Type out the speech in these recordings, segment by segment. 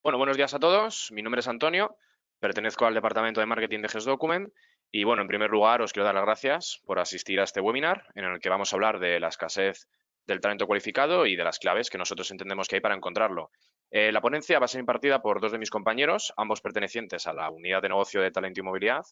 Bueno, buenos días a todos. Mi nombre es Antonio, pertenezco al departamento de marketing de GestDocument y bueno, en primer lugar os quiero dar las gracias por asistir a este webinar en el que vamos a hablar de la escasez del talento cualificado y de las claves que nosotros entendemos que hay para encontrarlo. La ponencia va a ser impartida por dos de mis compañeros, ambos pertenecientes a la unidad de negocio de talento y movilidad,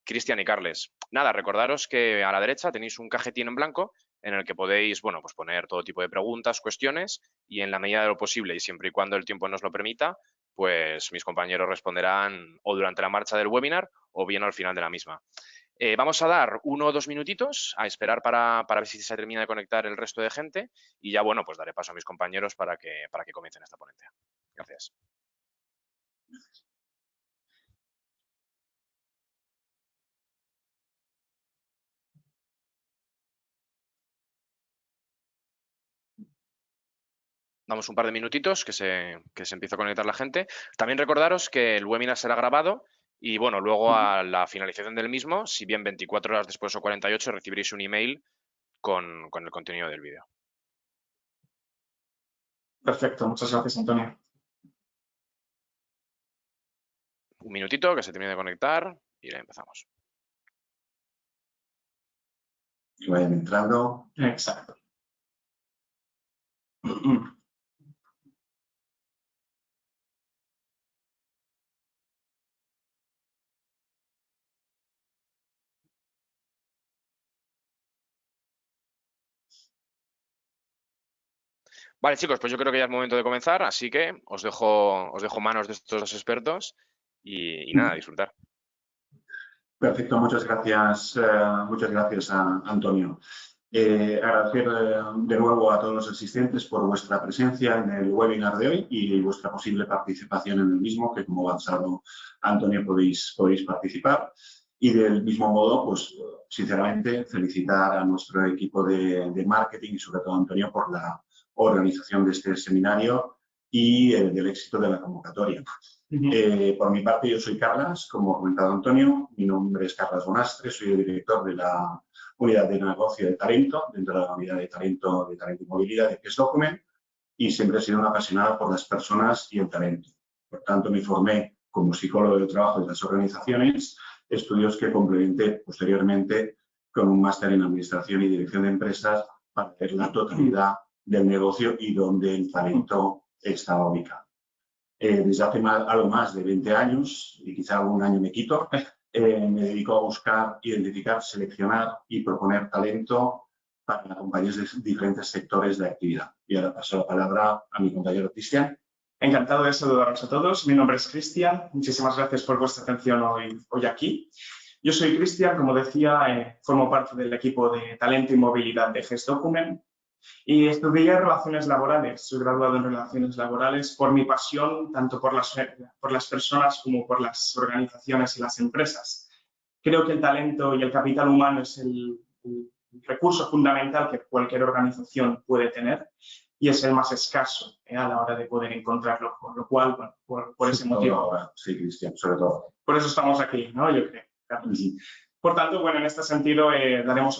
Cristian y Carles. Nada, recordaros que a la derecha tenéis un cajetín en blanco en el que podéis, bueno, pues poner todo tipo de preguntas, cuestiones y en la medida de lo posible y siempre y cuando el tiempo nos lo permita, pues mis compañeros responderán o durante la marcha del webinar o bien al final de la misma. Vamos a dar 1 o 2 minutitos a esperar para ver si se termina de conectar el resto de gente y ya, bueno, pues daré paso a mis compañeros para que comiencen esta ponencia. Gracias. Damos un par de minutitos que se empiece a conectar la gente. También recordaros que el webinar será grabado y, bueno, luego a la finalización del mismo, si bien 24 horas después o 48, recibiréis un email con el contenido del vídeo. Perfecto, muchas gracias, Antonio. Un minutito que se termine de conectar y ya empezamos. Que vayan entrando. Exacto. Vale, chicos, pues yo creo que ya es momento de comenzar, así que os dejo manos de estos dos expertos y nada, a disfrutar. Perfecto, muchas gracias a Antonio. Agradecer de nuevo a todos los asistentes por vuestra presencia en el webinar de hoy y vuestra posible participación en el mismo, que como ha avanzado Antonio podéis participar. Y del mismo modo, pues sinceramente felicitar a nuestro equipo de marketing y sobre todo a Antonio por la organización de este seminario y del éxito de la convocatoria. Por mi parte, yo soy Carlas, como ha comentado Antonio, mi nombre es Carlas Bonastre, soy el director de la unidad de negocio de talento, dentro de la unidad de talento y movilidad de GestDocument, y siempre he sido una apasionada por las personas y el talento. Por tanto, me formé como psicólogo de trabajo de las organizaciones, estudios que complementé posteriormente con un máster en administración y dirección de empresas para ver la totalidad del negocio y donde el talento estaba ubicado. Desde hace algo más de 20 años, y quizá algún año me quito, me dedico a buscar, identificar, seleccionar y proponer talento para compañías de diferentes sectores de actividad. Y ahora paso la palabra a mi compañero Cristian. Encantado de saludaros a todos. Mi nombre es Cristian. Muchísimas gracias por vuestra atención hoy aquí. Yo soy Cristian, como decía, formo parte del equipo de talento y movilidad de GestDocument. Y estudié relaciones laborales, soy graduado en relaciones laborales por mi pasión tanto por las personas como por las organizaciones y las empresas. Creo que el talento y el capital humano es el recurso fundamental que cualquier organización puede tener y es el más escaso a la hora de poder encontrarlo, por lo cual, bueno, por ese motivo. Sí, Cristian, sobre todo. Por eso estamos aquí, ¿no? Yo creo. Por tanto, bueno, en este sentido daremos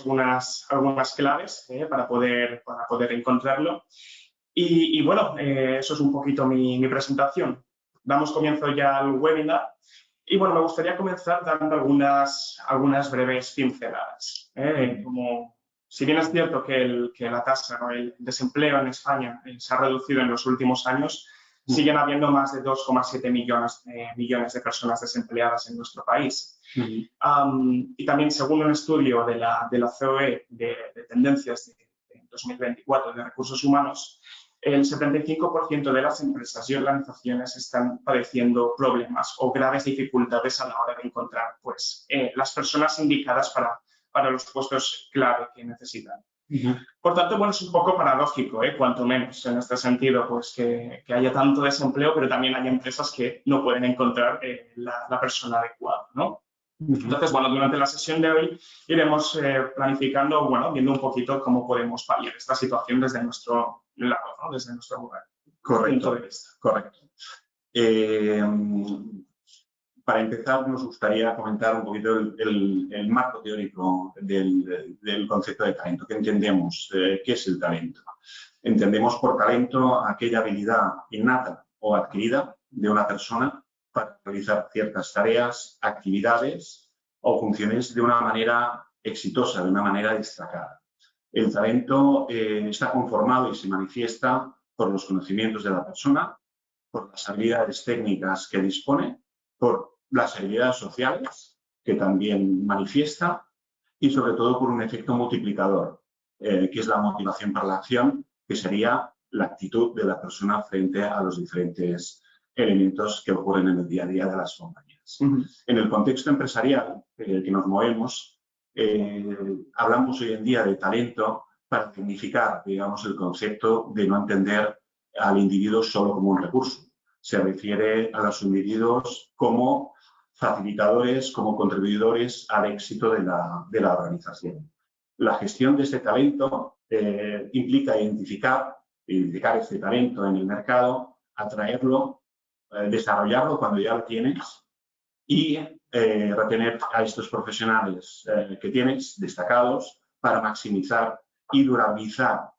algunas claves para poder encontrarlo. Y bueno, eso es un poquito mi presentación. Damos comienzo ya al webinar. Y bueno, me gustaría comenzar dando algunas breves pinceladas. Como, si bien es cierto que la tasa, ¿no?, el desempleo en España se ha reducido en los últimos años, siguen habiendo más de 2,7 millones de personas desempleadas en nuestro país. Y también, según un estudio de la COE de tendencias de 2024 de recursos humanos, el 75% de las empresas y organizaciones están padeciendo problemas o graves dificultades a la hora de encontrar pues, las personas indicadas para los puestos clave que necesitan. Por tanto, bueno, es un poco paradójico, cuanto menos, en este sentido, pues que haya tanto desempleo, pero también hay empresas que no pueden encontrar la persona adecuada, ¿no? Entonces, bueno, durante la sesión de hoy iremos planificando, bueno, viendo un poquito cómo podemos paliar esta situación desde nuestro lado, ¿no?, desde nuestro lugar. Correcto, punto de vista. Correcto. Para empezar, nos gustaría comentar un poquito el marco teórico del concepto de talento. ¿Qué entendemos? ¿Qué es el talento? Entendemos por talento aquella habilidad innata o adquirida de una persona para realizar ciertas tareas, actividades o funciones de una manera exitosa, de una manera destacada. El talento está conformado y se manifiesta por los conocimientos de la persona, por las habilidades técnicas que dispone, por las habilidades sociales que también manifiesta y sobre todo por un efecto multiplicador, que es la motivación para la acción, que sería la actitud de la persona frente a los diferentes elementos que ocurren en el día a día de las compañías. En el contexto empresarial en el que nos movemos, hablamos hoy en día de talento para dignificar, digamos, el concepto de no entender al individuo solo como un recurso. Se refiere a los individuos como facilitadores, como contribuidores al éxito de la organización. La gestión de este talento implica identificar este talento en el mercado, atraerlo, desarrollarlo cuando ya lo tienes y retener a estos profesionales que tienes destacados para maximizar y durabilizar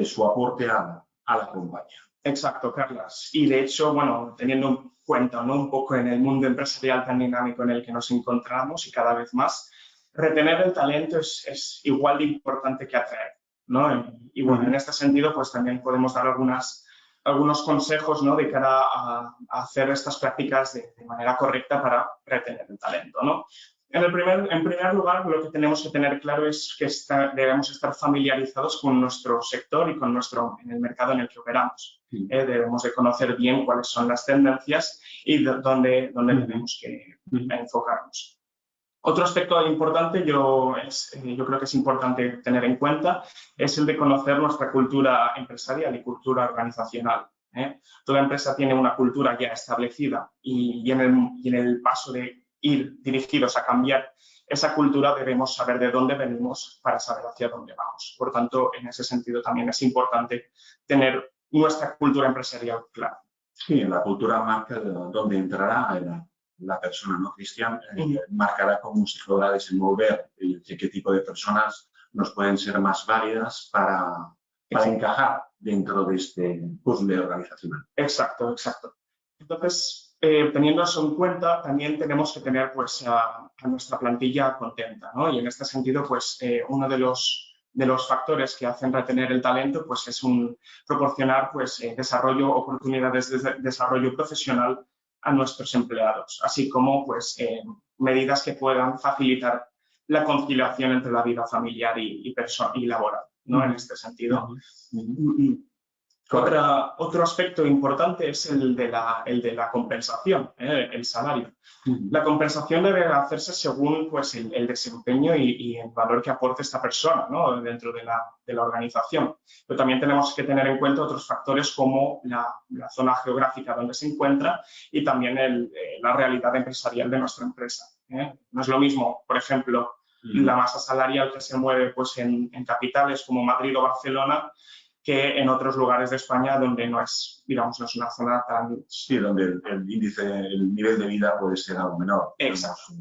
su aporte a la compañía. Exacto, Carlas. Y de hecho, bueno, teniendo en cuenta, ¿no?, un poco en el mundo empresarial tan dinámico en el que nos encontramos y cada vez más, retener el talento es igual de importante que atraer, ¿no? Y bueno, en este sentido, pues también podemos dar algunos consejos, ¿no?, de cara a hacer estas prácticas de manera correcta para retener el talento, ¿no? En primer lugar, lo que tenemos que tener claro es que debemos estar familiarizados con nuestro sector y con en el mercado en el que operamos. Debemos de conocer bien cuáles son las tendencias y dónde tenemos que enfocarnos. Otro aspecto importante, yo creo que es importante tener en cuenta, es el de conocer nuestra cultura empresarial y cultura organizacional. Toda empresa tiene una cultura ya establecida y en el paso de ir dirigidos a cambiar esa cultura debemos saber de dónde venimos para saber hacia dónde vamos. Por tanto, en ese sentido también es importante tener nuestra cultura empresarial clara. Sí, la cultura marca dónde entrará la persona, ¿no, Cristian? Marcará cómo se podrá desenvolver y qué tipo de personas nos pueden ser más válidas para encajar dentro de este puzzle organizacional. Exacto. Entonces, teniendo eso en cuenta, también tenemos que tener pues, a nuestra plantilla contenta, ¿no? Y en este sentido, pues, uno de los factores que hacen retener el talento pues, es proporcionar pues, oportunidades de desarrollo profesional a nuestros empleados, así como pues, medidas que puedan facilitar la conciliación entre la vida familiar y laboral, ¿no? En este sentido. Otro aspecto importante es el de la compensación, el salario. La compensación debe hacerse según pues, el desempeño y el valor que aporte esta persona, ¿no?, dentro de la organización. Pero también tenemos que tener en cuenta otros factores como la zona geográfica donde se encuentra y también la realidad empresarial de nuestra empresa. No es lo mismo, por ejemplo, la masa salarial que se mueve pues, en capitales como Madrid o Barcelona, que en otros lugares de España donde no es una zona tan... Sí, donde el nivel de vida puede ser algo menor. Exacto.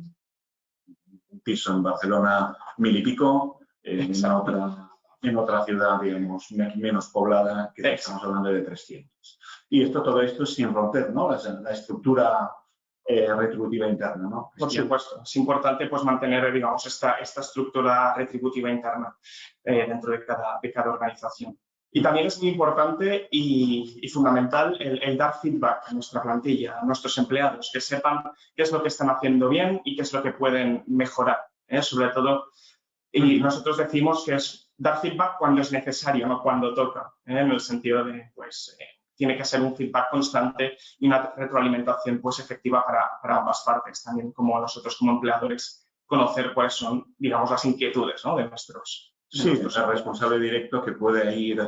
Un piso en Barcelona 1000 y pico, en otra ciudad, digamos, menos poblada, que estamos hablando de 300. Y todo esto sin romper, ¿no?, la estructura retributiva interna, ¿no? Por supuesto, es importante pues, mantener, digamos, esta estructura retributiva interna dentro de cada organización. Y también es muy importante y fundamental el dar feedback a nuestra plantilla, a nuestros empleados, que sepan qué es lo que están haciendo bien y qué es lo que pueden mejorar, sobre todo. Y nosotros decimos que es dar feedback cuando es necesario, no cuando toca, en el sentido de, pues, tiene que ser un feedback constante y una retroalimentación pues, efectiva para ambas partes. También como nosotros como empleadores conocer cuáles son, digamos, las inquietudes, ¿no?, de nuestros... Sí, el responsable directo que puede ir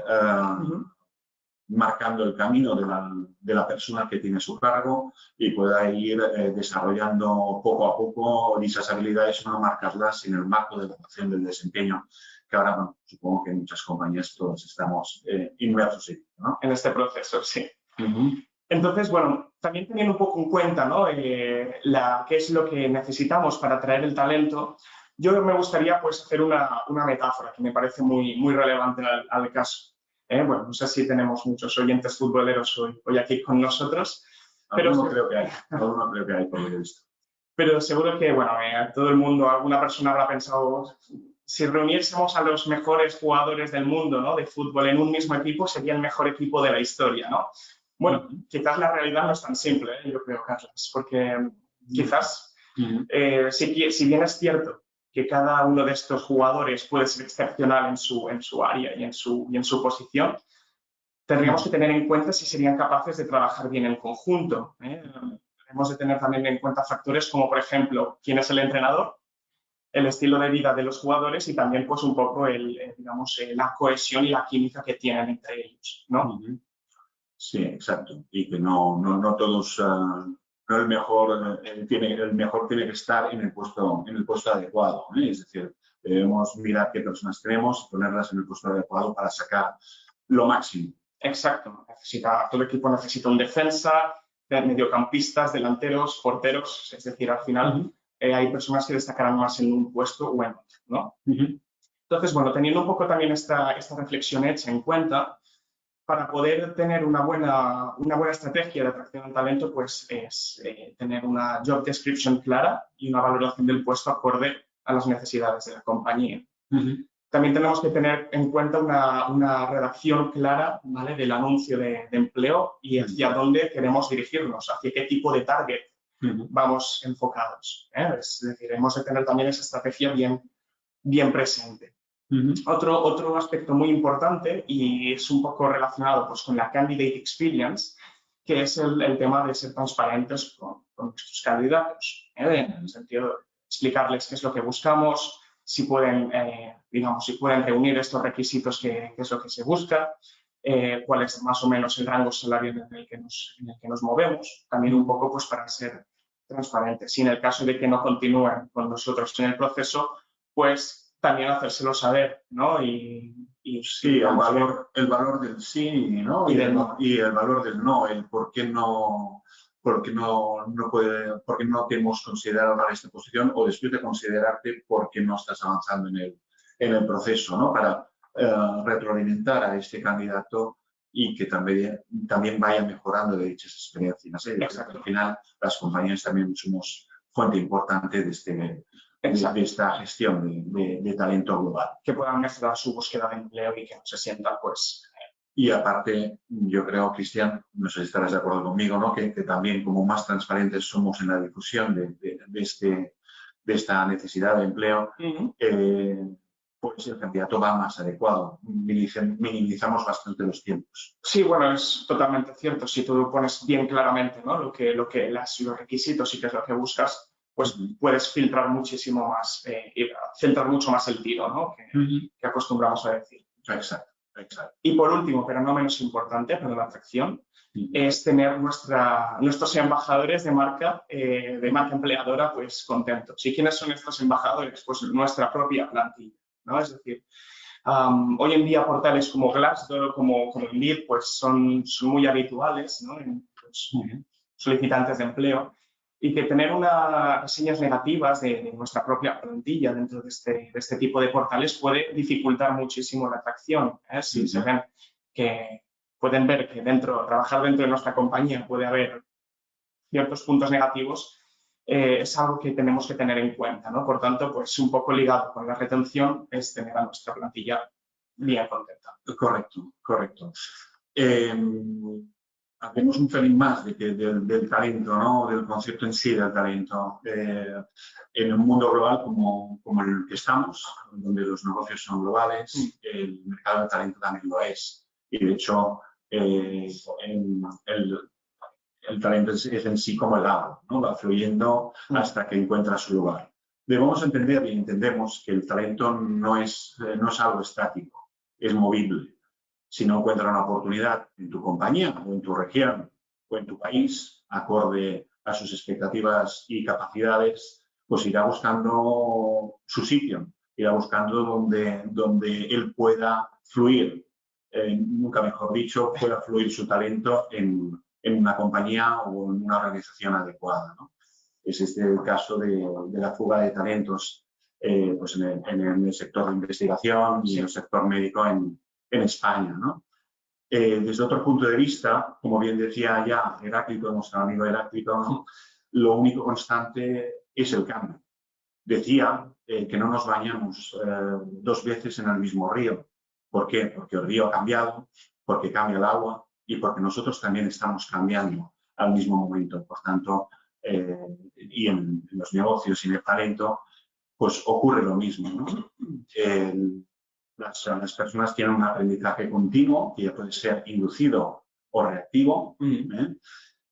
marcando el camino de la persona que tiene su cargo y pueda ir desarrollando poco a poco esas habilidades, no marcarlas en el marco de evaluación del desempeño, que ahora, bueno, supongo que en muchas compañías todos estamos inmersos ¿no?, en este proceso, sí. Entonces, bueno, también teniendo un poco en cuenta, ¿no?, qué es lo que necesitamos para atraer el talento, yo me gustaría pues, hacer una metáfora que me parece muy relevante al caso. Bueno, no sé si tenemos muchos oyentes futboleros hoy aquí con nosotros, Alguno creo que hay, por lo que he visto. Pero seguro que, bueno, todo el mundo, alguna persona habrá pensado, si reuniésemos a los mejores jugadores del mundo, ¿no?, de fútbol en un mismo equipo, sería el mejor equipo de la historia, ¿no? Bueno, quizás la realidad no es tan simple, yo creo, Carlos, porque quizás, si bien es cierto que cada uno de estos jugadores puede ser excepcional en su área y en su posición, tendríamos que tener en cuenta si serían capaces de trabajar bien en conjunto. Debemos de tener también en cuenta factores como, por ejemplo, quién es el entrenador, el estilo de vida de los jugadores y también, pues, un poco digamos, la cohesión y la química que tienen entre ellos, ¿no? Sí, exacto. Y que no todos, no el mejor tiene que estar en el puesto adecuado, ¿eh? Es decir, debemos mirar qué personas tenemos y ponerlas en el puesto adecuado para sacar lo máximo. Exacto. Todo el equipo necesita un defensa, mediocampistas, delanteros, porteros. Es decir, al final hay personas que destacarán más en un puesto o en otro, ¿no? Entonces, bueno, teniendo un poco también esta reflexión hecha en cuenta, para poder tener una buena estrategia de atracción al talento, pues es tener una job description clara y una valoración del puesto acorde a las necesidades de la compañía. También tenemos que tener en cuenta una redacción clara, ¿vale?, del anuncio de empleo y hacia dónde queremos dirigirnos, hacia qué tipo de target vamos enfocados, ¿eh? Es decir, hemos de tener también esa estrategia bien presente. Otro aspecto muy importante, y es un poco relacionado, pues, con la candidate experience, que es el tema de ser transparentes con nuestros candidatos, ¿eh? En el sentido de explicarles qué es lo que buscamos, si pueden reunir estos requisitos, qué es lo que se busca, cuál es más o menos el rango salarial en el que nos movemos, también un poco, pues, para ser transparentes. Y en el caso de que no continúen con nosotros en el proceso, pues también hacérselo saber, ¿no? Sí, el valor del sí, ¿no? Y del no. Y el valor del no, el por qué no te hemos considerado para esta posición, o después de considerarte, por qué no estás avanzando en el proceso, ¿no? Para retroalimentar a este candidato y que también vaya mejorando de dichas experiencias, ¿eh? Exacto. Al final, las compañías también somos fuente importante de esta gestión de talento global. Que puedan mejorar su búsqueda de empleo y que no se sientan, pues... Y aparte, yo creo, Cristian, no sé si estarás de acuerdo conmigo, ¿no?, que también, como más transparentes somos en la difusión de esta necesidad de empleo, pues el candidato va más adecuado. Minimizamos bastante los tiempos. Sí, bueno, es totalmente cierto. Si tú pones bien claramente, ¿no?, los requisitos y qué es lo que buscas, pues puedes filtrar muchísimo más, centrar mucho más el tiro, ¿no?, que acostumbramos a decir. Exacto. Y por último, pero no menos importante para la atracción, es tener nuestros embajadores de marca empleadora, pues, contentos. ¿Y quiénes son estos embajadores? Pues nuestra propia plantilla, ¿no? Es decir, hoy en día portales como Glassdoor, como Indeed, pues son muy habituales, ¿no?, en solicitantes de empleo, y que tener unas reseñas negativas de nuestra propia plantilla dentro de este tipo de portales puede dificultar muchísimo la atracción, ¿eh? Si se ven pueden ver que trabajar dentro de nuestra compañía puede haber ciertos puntos negativos, es algo que tenemos que tener en cuenta, ¿no? Por tanto, pues un poco ligado con la retención es tener a nuestra plantilla bien contenta. Correcto. Hablemos un pelín más del talento, ¿no?, del concepto en sí del talento. En un mundo global como el que estamos, donde los negocios son globales, el mercado del talento también lo es. Y de hecho, el talento es en sí como el agua, ¿no?, va fluyendo hasta que encuentra su lugar. Debemos entender y entendemos que el talento no es algo estático, es movible. Si no encuentra una oportunidad en tu compañía o en tu región o en tu país, acorde a sus expectativas y capacidades, pues irá buscando su sitio, irá buscando donde él pueda fluir, nunca mejor dicho, pueda fluir su talento en una compañía o en una organización adecuada, ¿no? Es el caso de la fuga de talentos, pues en el sector de investigación y en el sector médico en España, ¿no? Desde otro punto de vista, como bien decía ya Heráclito, nuestro amigo Heráclito, lo único constante es el cambio. Decía que no nos bañamos 2 veces en el mismo río. ¿Por qué? Porque el río ha cambiado, porque cambia el agua y porque nosotros también estamos cambiando al mismo momento. Por tanto, y en los negocios y en el talento, pues ocurre lo mismo, ¿no? Las personas tienen un aprendizaje continuo que ya puede ser inducido o reactivo,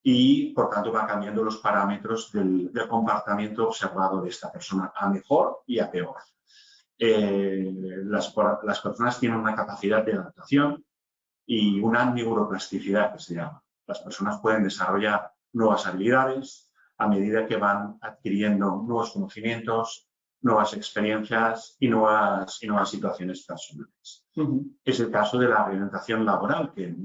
y por tanto va cambiando los parámetros del comportamiento observado de esta persona a mejor y a peor. Las personas tienen una capacidad de adaptación y una neuroplasticidad, que se llama. Las personas pueden desarrollar nuevas habilidades a medida que van adquiriendo nuevos conocimientos, nuevas experiencias y nuevas situaciones personales. Es el caso de la reorientación laboral, que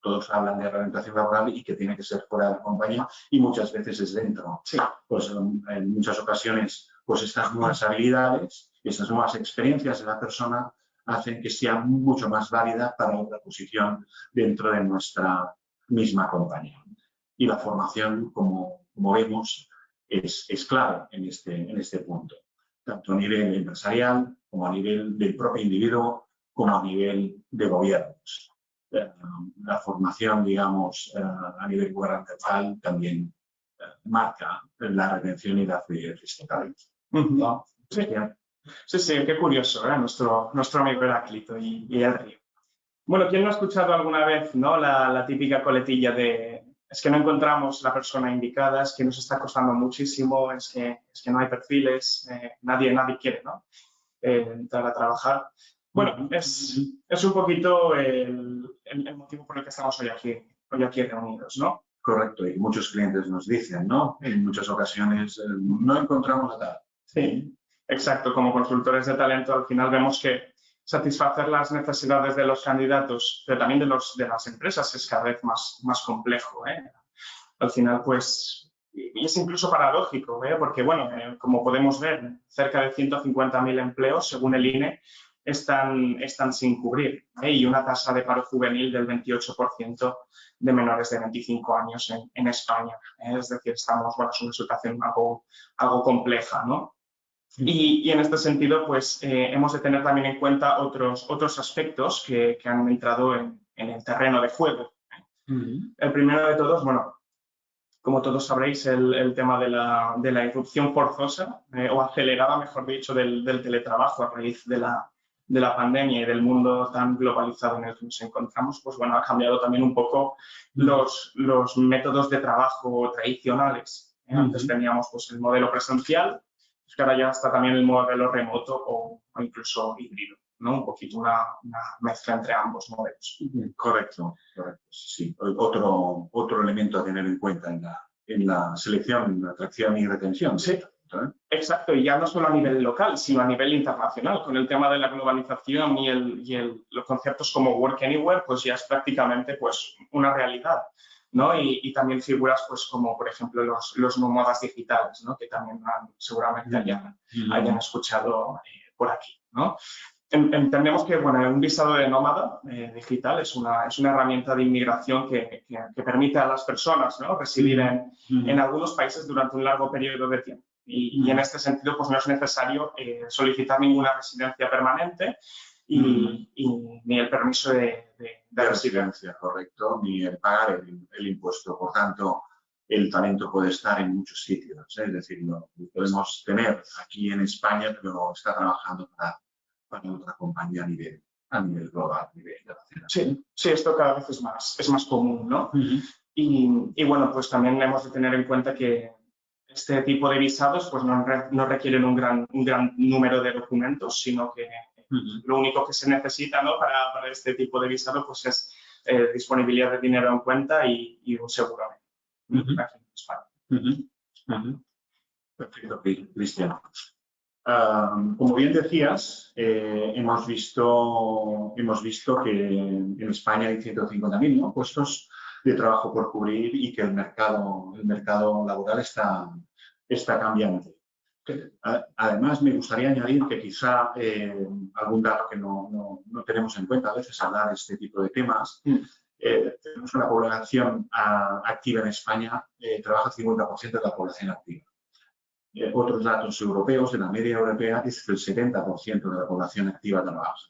todos hablan de reorientación laboral y que tiene que ser fuera de la compañía y muchas veces es dentro. Sí. Pues en muchas ocasiones, pues estas nuevas habilidades, estas nuevas experiencias de la persona hacen que sea mucho más válida para otra posición dentro de nuestra misma compañía. Y la formación, como vemos, es clave en este punto, tanto a nivel empresarial como a nivel del propio individuo, como a nivel de gobiernos. La formación, digamos, a nivel gubernamental también marca la retención y la fluidez de este talento. ¿No? Sí, qué curioso, nuestro amigo Heráclito y el río. Bueno, ¿quién no ha escuchado alguna vez, ¿no? la típica coletilla de es que no encontramos la persona indicada, es que nos está costando muchísimo, es que no hay perfiles, nadie quiere, ¿no? Entrar a trabajar. Bueno, es un poquito el motivo por el que estamos hoy aquí reunidos, ¿no? Correcto, y muchos clientes nos dicen, ¿no? En muchas ocasiones no encontramos la tal. Sí, exacto. Como consultores de talento, al final vemos que satisfacer las necesidades de los candidatos, pero también de las empresas, es cada vez más complejo, ¿eh? Al final, pues, y es incluso paradójico, ¿eh? Porque, bueno, como podemos ver, cerca de 150.000 empleos, según el INE, están sin cubrir, ¿eh? Y una tasa de paro juvenil del 28% de menores de 25 años en España, ¿eh? Es decir, estamos, bueno, es una situación algo compleja, ¿no? Y en este sentido, pues, hemos de tener también en cuenta otros aspectos que han entrado en el terreno de juego. El primero de todos, bueno, como todos sabréis, el tema de la irrupción forzosa o acelerada, mejor dicho, del teletrabajo a raíz de la pandemia y del mundo tan globalizado en el que nos encontramos, pues bueno, ha cambiado también un poco los métodos de trabajo tradicionales. Antes teníamos pues el modelo presencial, pues que ahora ya está también el modelo remoto o incluso híbrido, ¿no? Un poquito una mezcla entre ambos modelos. Correcto. Sí. Otro elemento a tener en cuenta en la selección, atracción y retención. Sí. Exacto, y ya no solo a nivel local, sino a nivel internacional. Con el tema de la globalización y los conceptos como Work Anywhere, pues ya es prácticamente pues, una realidad, ¿no? Y también figuras pues, como, por ejemplo, los nómadas digitales, ¿no? Que también seguramente hayan escuchado por aquí, ¿no? Entendemos que bueno, un visado de nómada digital es una herramienta de inmigración que permite a las personas, ¿no? Residir en algunos países durante un largo periodo de tiempo. Y en este sentido, pues no es necesario solicitar ninguna residencia permanente ni el permiso de residencia, correcto, ni el pagar el impuesto. Por tanto, el talento puede estar en muchos sitios, ¿eh? Es decir, lo podemos tener aquí en España, pero está trabajando para otra compañía a nivel global, a nivel internacional. Sí, esto cada vez es más común, ¿no? Y bueno, pues también hemos de tener en cuenta que este tipo de visados pues no requieren un gran número de documentos, sino que lo único que se necesita, ¿no? para este tipo de visado pues es disponibilidad de dinero en cuenta y un seguro aquí en España. Perfecto, Cristian. Como bien decías, hemos visto que en España hay 150.000, ¿no? puestos de trabajo por cubrir y que el mercado laboral está cambiante. Además, me gustaría añadir que quizá algún dato que no tenemos en cuenta a veces al hablar de este tipo de temas. Tenemos una población activa en España, trabaja el 50% de la población activa. Otros datos europeos, de la media europea, es que el 70% de la población activa trabaja.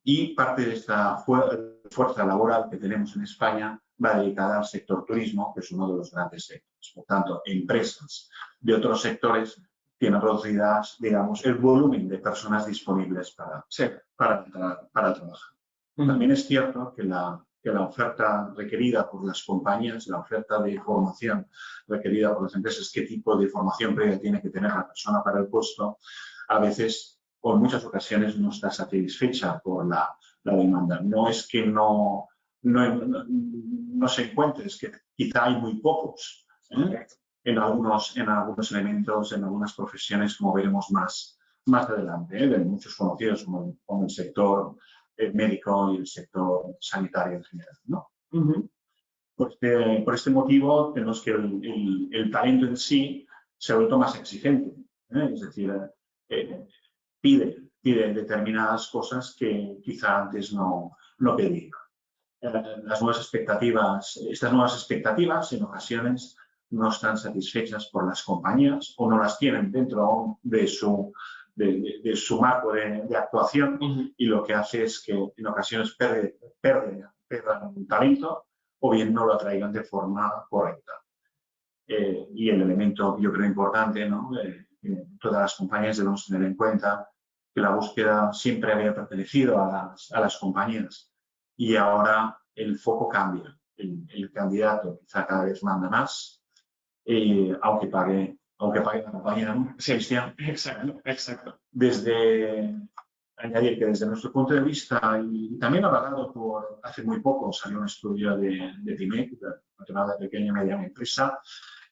Y parte de esta fuerza laboral que tenemos en España va dedicada al sector turismo, que es uno de los grandes sectores. Por tanto, empresas de otros sectores tienen reducidas, digamos, el volumen de personas disponibles para trabajar. También es cierto que la oferta requerida por las compañías, la oferta de formación requerida por las empresas, qué tipo de formación previa tiene que tener la persona para el puesto, a veces, o en muchas ocasiones, no está satisfecha por la demanda. No es que no se encuentre, es que quizá hay muy pocos en algunos elementos, en algunas profesiones, como veremos más adelante, de muchos conocidos como el sector médico y el sector sanitario en general, ¿no? Por este motivo, tenemos que el talento en sí se ha vuelto más exigente, es decir, pide determinadas cosas que quizá antes no pedía. Estas nuevas expectativas en ocasiones no están satisfechas por las compañías o no las tienen dentro de su marco de actuación, y lo que hace es que en ocasiones pierdan talento o bien no lo atraigan de forma correcta. Y el elemento, yo creo, importante, ¿no? Todas las compañías debemos tener en cuenta que la búsqueda siempre había pertenecido a las compañías y ahora el foco cambia. El candidato quizá cada vez manda más, aunque pague la compañía, ¿no? Sí, exacto. Añadir que desde nuestro punto de vista, y también avalado hace muy poco salió un estudio de PIMEC, de pequeña y mediana empresa,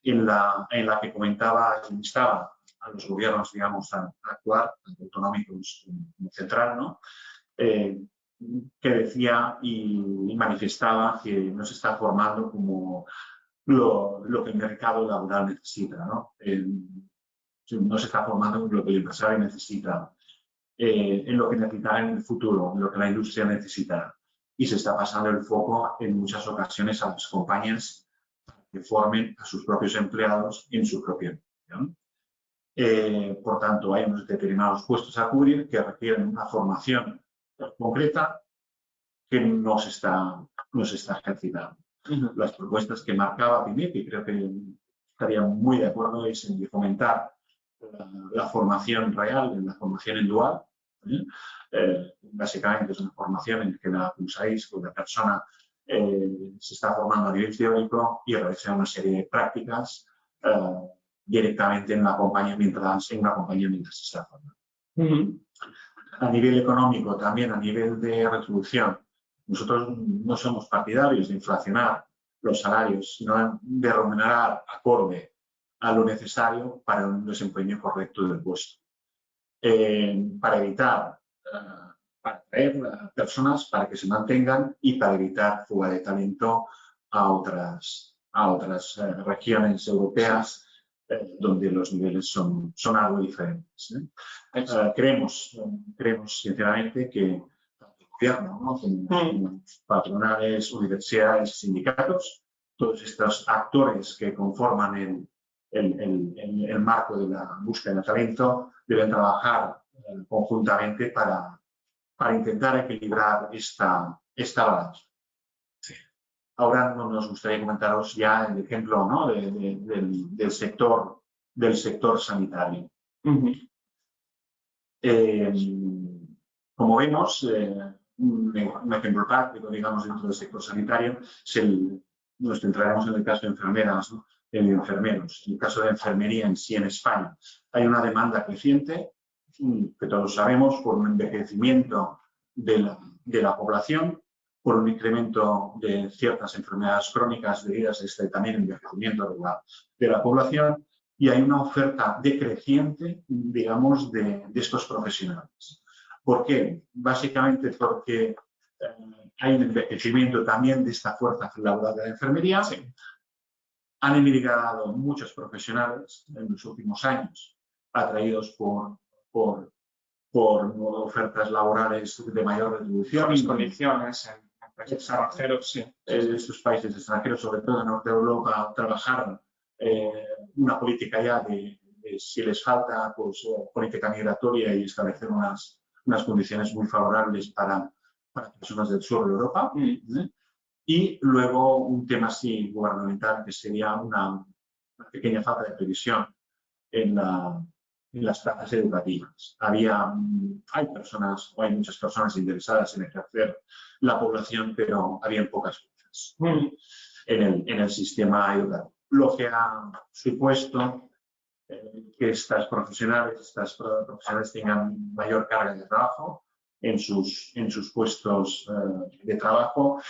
en la que comentaba y instaba a los gobiernos, digamos, a actuar, tanto autonómicos como central, ¿no? Que decía y manifestaba que no se está formando como lo que el mercado laboral necesita, ¿no? No se está formando lo que el empresario necesita, en lo que necesitará en el futuro, en lo que la industria necesitará. Y se está pasando el foco en muchas ocasiones a las compañías que formen a sus propios empleados en su propia empresa. Por tanto, hay unos determinados puestos a cubrir que requieren una formación concreta que no se está ejercitando. Las propuestas que marcaba PIMEC, y creo que estaría muy de acuerdo, es en fomentar la formación real, la formación en dual. Básicamente es una formación en que la cursáis con la persona se está formando a nivel teórico y realiza una serie de prácticas directamente en la compañía mientras se está formando. A nivel económico, también a nivel de retribución, nosotros no somos partidarios de inflacionar los salarios, sino de remunerar acorde a lo necesario para un desempeño correcto del puesto. Para evitar, para atraer personas para que se mantengan y para evitar fuga de talento a otras regiones europeas donde los niveles son algo diferentes. Creemos sinceramente que el gobierno, ¿no? Como patronales, universidades, sindicatos, todos estos actores que conforman el marco de la búsqueda de talento deben trabajar conjuntamente para intentar equilibrar esta balanza. Sí. Ahora nos gustaría comentaros ya el ejemplo, ¿no? del sector sanitario. Como vemos, un ejemplo práctico, digamos, dentro del sector sanitario, nos centraremos en el caso de enfermeras, ¿no? De enfermeros. En el caso de enfermería en sí en España, hay una demanda creciente, que todos sabemos, por un envejecimiento de la población, por un incremento de ciertas enfermedades crónicas debidas a este también envejecimiento de la población, y hay una oferta decreciente, digamos, de estos profesionales. ¿Por qué? Básicamente porque hay un envejecimiento también de esta fuerza laboral de la enfermería. Sí. Han emigrado muchos profesionales en los últimos años, atraídos por ofertas laborales de mayor retribución. Mejores condiciones en países extranjeros, sí. Estos países extranjeros, sobre todo en Norte de Europa, trabajaron una política ya de si les falta, pues política migratoria y establecer unas condiciones muy favorables para personas del sur de Europa. Y luego un tema así gubernamental que sería una pequeña falta de previsión en las plazas educativas. Hay muchas personas interesadas en ejercer la población, pero habían pocas plazas en el sistema educativo. Lo que ha supuesto que estas profesionales tengan mayor carga de trabajo en sus puestos de trabajo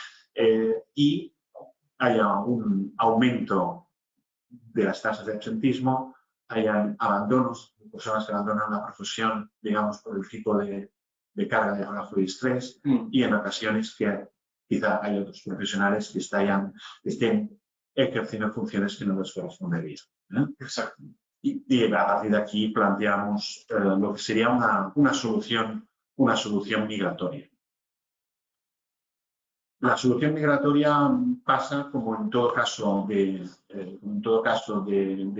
y haya un aumento de las tasas de absentismo, hayan abandonos, personas que abandonan la profesión, digamos, por el tipo de carga de trabajo y estrés, y en ocasiones que quizá hay otros profesionales que estén ejerciendo funciones que no les corresponderían. Exacto. Y a partir de aquí planteamos lo que sería una solución migratoria. La solución migratoria pasa, como en todo caso de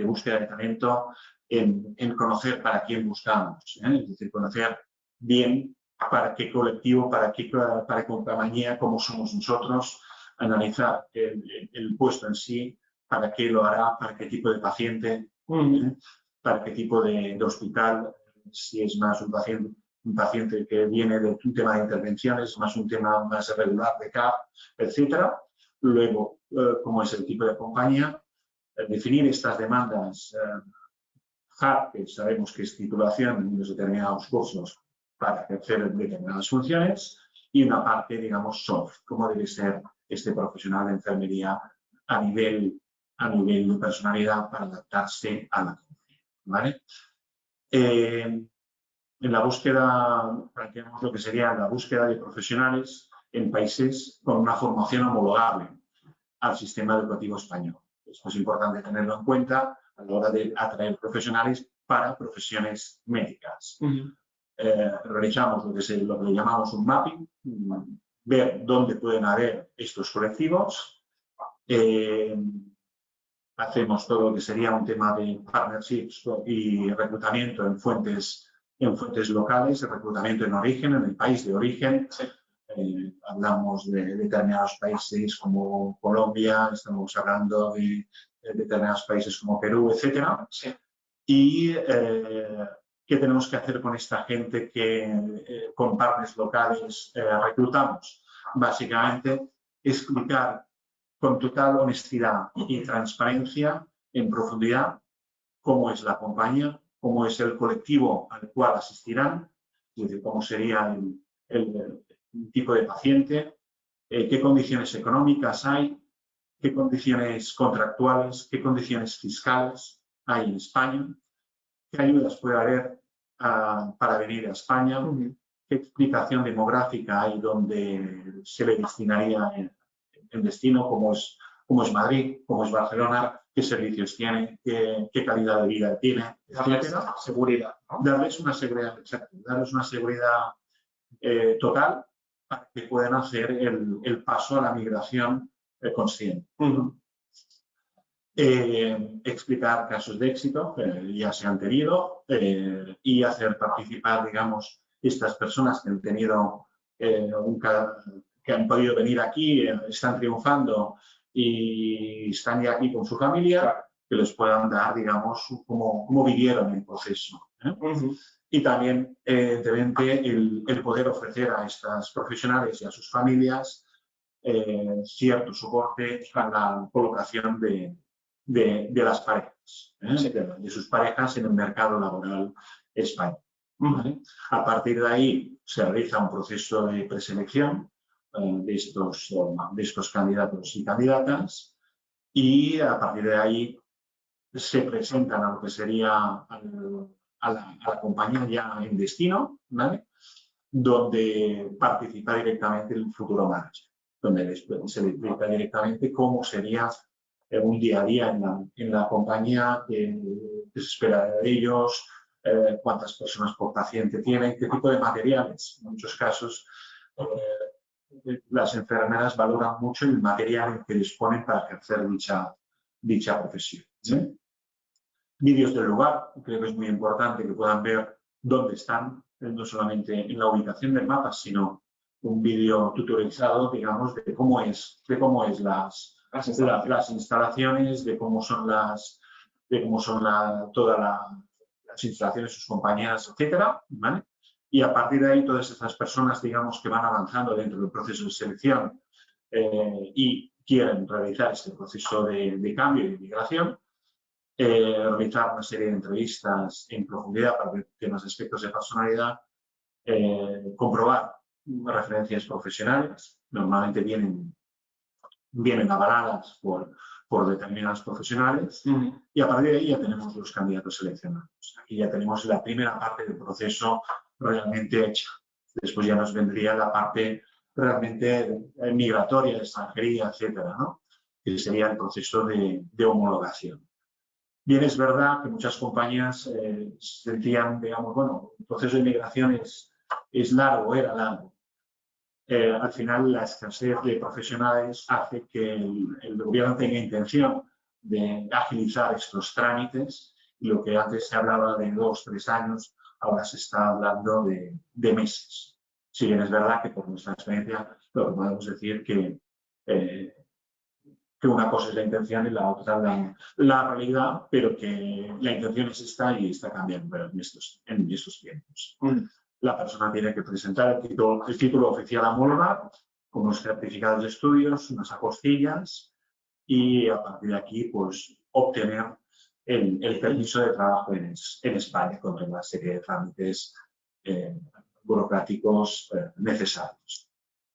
búsqueda de talento, en conocer para quién buscamos, es decir, conocer bien para qué colectivo, para qué compañía, cómo somos nosotros, analizar el puesto en sí, para qué lo hará, para qué tipo de paciente, para qué tipo de hospital, si es más un paciente que viene de un tema de intervenciones, más un tema más regular de CAP, etcétera. Luego, cómo es el tipo de compañía, definir estas demandas hard, que sabemos que es titulación en unos determinados cursos para ejercer determinadas funciones, y una parte, digamos, soft, cómo debe ser este profesional de enfermería a nivel de personalidad para adaptarse a la compañía, ¿vale? En la búsqueda, planteamos lo que sería la búsqueda de profesionales en países con una formación homologable al sistema educativo español. Esto es importante tenerlo en cuenta a la hora de atraer profesionales para profesiones médicas. Realizamos lo que llamamos un mapping, ver dónde pueden haber estos colectivos. Hacemos todo lo que sería un tema de partnerships y reclutamiento en fuentes locales, reclutamiento en origen, en el país de origen. Hablamos de determinados países como Colombia, estamos hablando de determinados países como Perú, etcétera. Sí. Y ¿qué tenemos que hacer con esta gente que con partners locales reclutamos? Básicamente, explicar con total honestidad y transparencia en profundidad cómo es la compañía, cómo es el colectivo al cual asistirán, es decir, cómo sería el tipo de paciente, qué condiciones económicas hay, qué condiciones contractuales, qué condiciones fiscales hay en España, qué ayudas puede haber para venir a España, qué explicación demográfica hay donde se le destinaría el destino, como es Madrid, como es Barcelona, qué servicios tiene, qué calidad de vida tiene, etcétera. Seguridad, ¿no? Darles una seguridad, exacto, darles una seguridad total para que puedan hacer el paso a la migración consciente. Explicar casos de éxito que ya se han tenido y hacer participar, digamos, estas personas que han tenido que han podido venir aquí, están triunfando y están ya aquí con su familia, que les puedan dar, digamos, cómo vivieron el proceso. Y también, evidentemente, el poder ofrecer a estas profesionales y a sus familias cierto soporte para la colocación de las parejas, de sus parejas en el mercado laboral español. ¿Vale? A partir de ahí se realiza un proceso de preselección de estos candidatos y candidatas, y a partir de ahí se presentan a lo que sería a la compañía ya en destino, ¿vale? Donde participa directamente el futuro manager, donde se le explica directamente cómo sería un día a día en la compañía, qué se espera de ellos, cuántas personas por paciente tienen, qué tipo de materiales. En muchos casos, las enfermeras valoran mucho el material en que disponen para ejercer dicha profesión. ¿Sí? Vídeos del lugar, creo que es muy importante que puedan ver dónde están, no solamente en la ubicación del mapa, sino un vídeo tutorializado, digamos, de cómo es las instalaciones, de cómo son todas las instalaciones, sus compañías, etcétera, ¿vale? Y a partir de ahí, todas esas personas, digamos, que van avanzando dentro del proceso de selección y quieren realizar este proceso de cambio y de migración, realizar una serie de entrevistas en profundidad para ver temas de aspectos de personalidad, comprobar referencias profesionales, normalmente vienen avaladas por determinados profesionales, y a partir de ahí ya tenemos los candidatos seleccionados. Aquí ya tenemos la primera parte del proceso realmente hecha. Después ya nos vendría la parte realmente migratoria, de extranjería, etcétera, ¿no? Que sería el proceso de homologación. Bien, es verdad que muchas compañías sentían, digamos, bueno, el proceso de inmigración es largo, era largo. Al final, la escasez de profesionales hace que el gobierno tenga intención de agilizar estos trámites, y lo que antes se hablaba de 2 o 3 años, ahora se está hablando de meses. Si bien es verdad que por nuestra experiencia lo que podemos decir que una cosa es la intención y la otra la realidad, pero que la intención es esta y está cambiando en estos tiempos. La persona tiene que presentar el título oficial a homologar, con unos certificados de estudios, unas apostillas, y a partir de aquí, pues, obtener el permiso de trabajo en España con una serie de trámites burocráticos necesarios.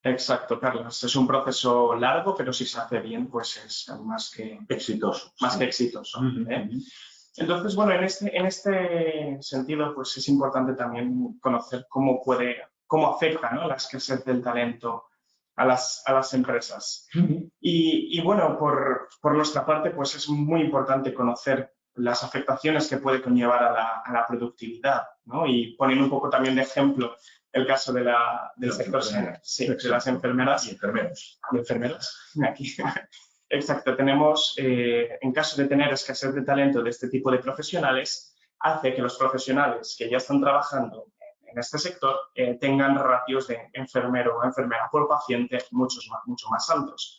Exacto, Carlos. Es un proceso largo, pero si se hace bien, pues es más que exitoso. Más que exitoso. Entonces, bueno, en este sentido, pues es importante también conocer cómo afecta, ¿no?, la escasez del talento a las empresas. Y bueno, por nuestra parte, pues es muy importante conocer las afectaciones que puede conllevar a la productividad, ¿no? Y poniendo un poco también de ejemplo el caso del sector de las enfermeras. Y enfermeros. Y enfermeras. Aquí. Exacto. Tenemos, en caso de tener escasez de talento de este tipo de profesionales, hace que los profesionales que ya están trabajando en este sector tengan ratios de enfermero o enfermera por paciente mucho más altos.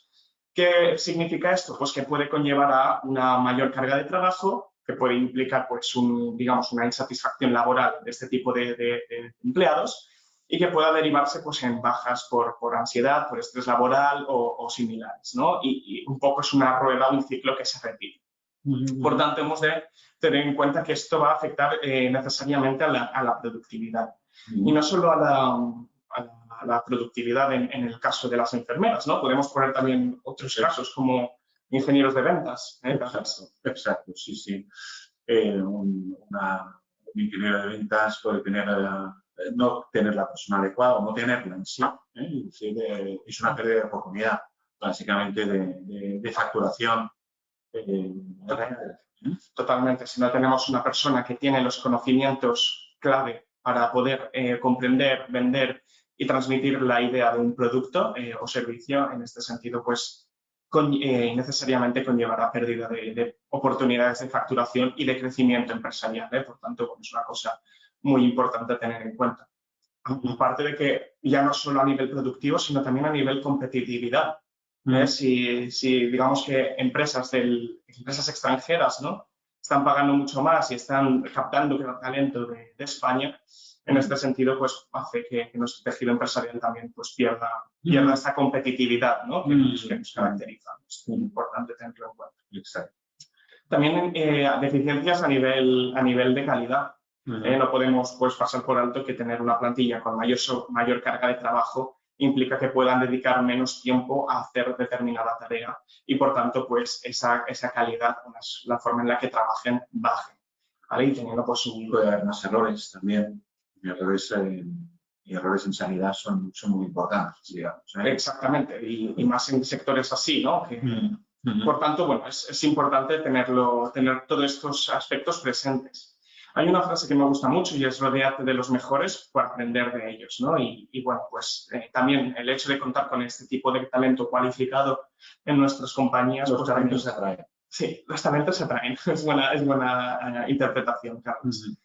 ¿Qué significa esto? Pues que puede conllevar a una mayor carga de trabajo, que puede implicar, pues, digamos, una insatisfacción laboral de este tipo de empleados, y que pueda derivarse, pues, en bajas por ansiedad, por estrés laboral o similares, ¿no? Y un poco es una rueda, un ciclo que se repite. Por tanto, hemos de tener en cuenta que esto va a afectar necesariamente a la productividad. Y no solo a la productividad en el caso de las enfermeras, ¿no? Podemos poner también otros casos como ingenieros de ventas. Exacto, sí, sí. Un ingeniero de ventas puede no tener la persona adecuada o no tenerla en sí. Es una pérdida de oportunidad, básicamente, de facturación. Totalmente. Si no tenemos una persona que tiene los conocimientos clave para poder comprender, vender y transmitir la idea de un producto o servicio, en este sentido, pues necesariamente conllevará pérdida de oportunidades de facturación y de crecimiento empresarial. Por tanto, bueno, es una cosa muy importante a tener en cuenta. Aparte de que ya no solo a nivel productivo, sino también a nivel competitividad. Si digamos que empresas extranjeras, ¿no?, están pagando mucho más y están captando talento de España, en este sentido, pues hace que nuestro tejido empresarial también, pues, pierda esta competitividad, ¿no?, que nos caracteriza. Es muy importante tenerlo en cuenta. Exacto. También deficiencias a nivel de calidad. No podemos, pues, pasar por alto que tener una plantilla con mayor carga de trabajo implica que puedan dedicar menos tiempo a hacer determinada tarea y, por tanto, pues esa calidad, la forma en la que trabajen, baje, ¿vale? Y teniendo, pues, puede haber más errores también. Y errores en sanidad son muy importantes, digamos. Exactamente, y más en sectores así, ¿no?, Por tanto, bueno, es importante tener todos estos aspectos presentes. Hay una frase que me gusta mucho y es rodéate de los mejores para aprender de ellos, ¿no? Y bueno, pues también el hecho de contar con este tipo de talento cualificado en nuestras compañías... Los pues, talentos se atraen. Sí, los talentos se atraen. Es buena interpretación, Carlos.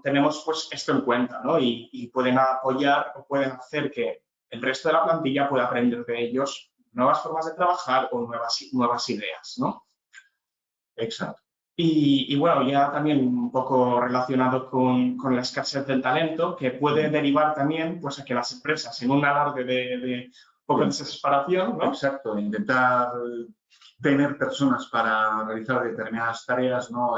Tenemos pues esto en cuenta, ¿no? Y pueden apoyar o pueden hacer que el resto de la plantilla pueda aprender de ellos nuevas formas de trabajar o nuevas ideas, ¿no? Exacto. Y bueno, ya también un poco relacionado con la escasez del talento, que puede derivar también pues, a que las empresas, en un alarde de un poco de desesperación, ¿no? Exacto, intentar tener personas para realizar determinadas tareas, no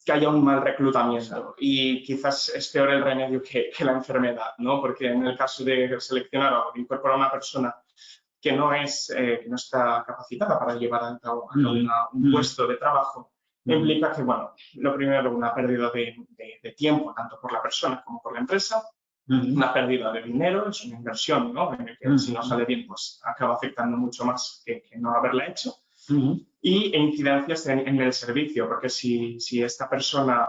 que haya un mal reclutamiento. Y quizás es peor el remedio que la enfermedad, ¿no? Porque en el caso de seleccionar o de incorporar a una persona que no está capacitada para llevar a cabo un puesto de trabajo, implica que, bueno, lo primero, una pérdida de tiempo, tanto por la persona como por la empresa, una pérdida de dinero, es una inversión, ¿no? En el que si no sale bien, pues acaba afectando mucho más que no haberla hecho. Y incidencias en el servicio, porque si esta persona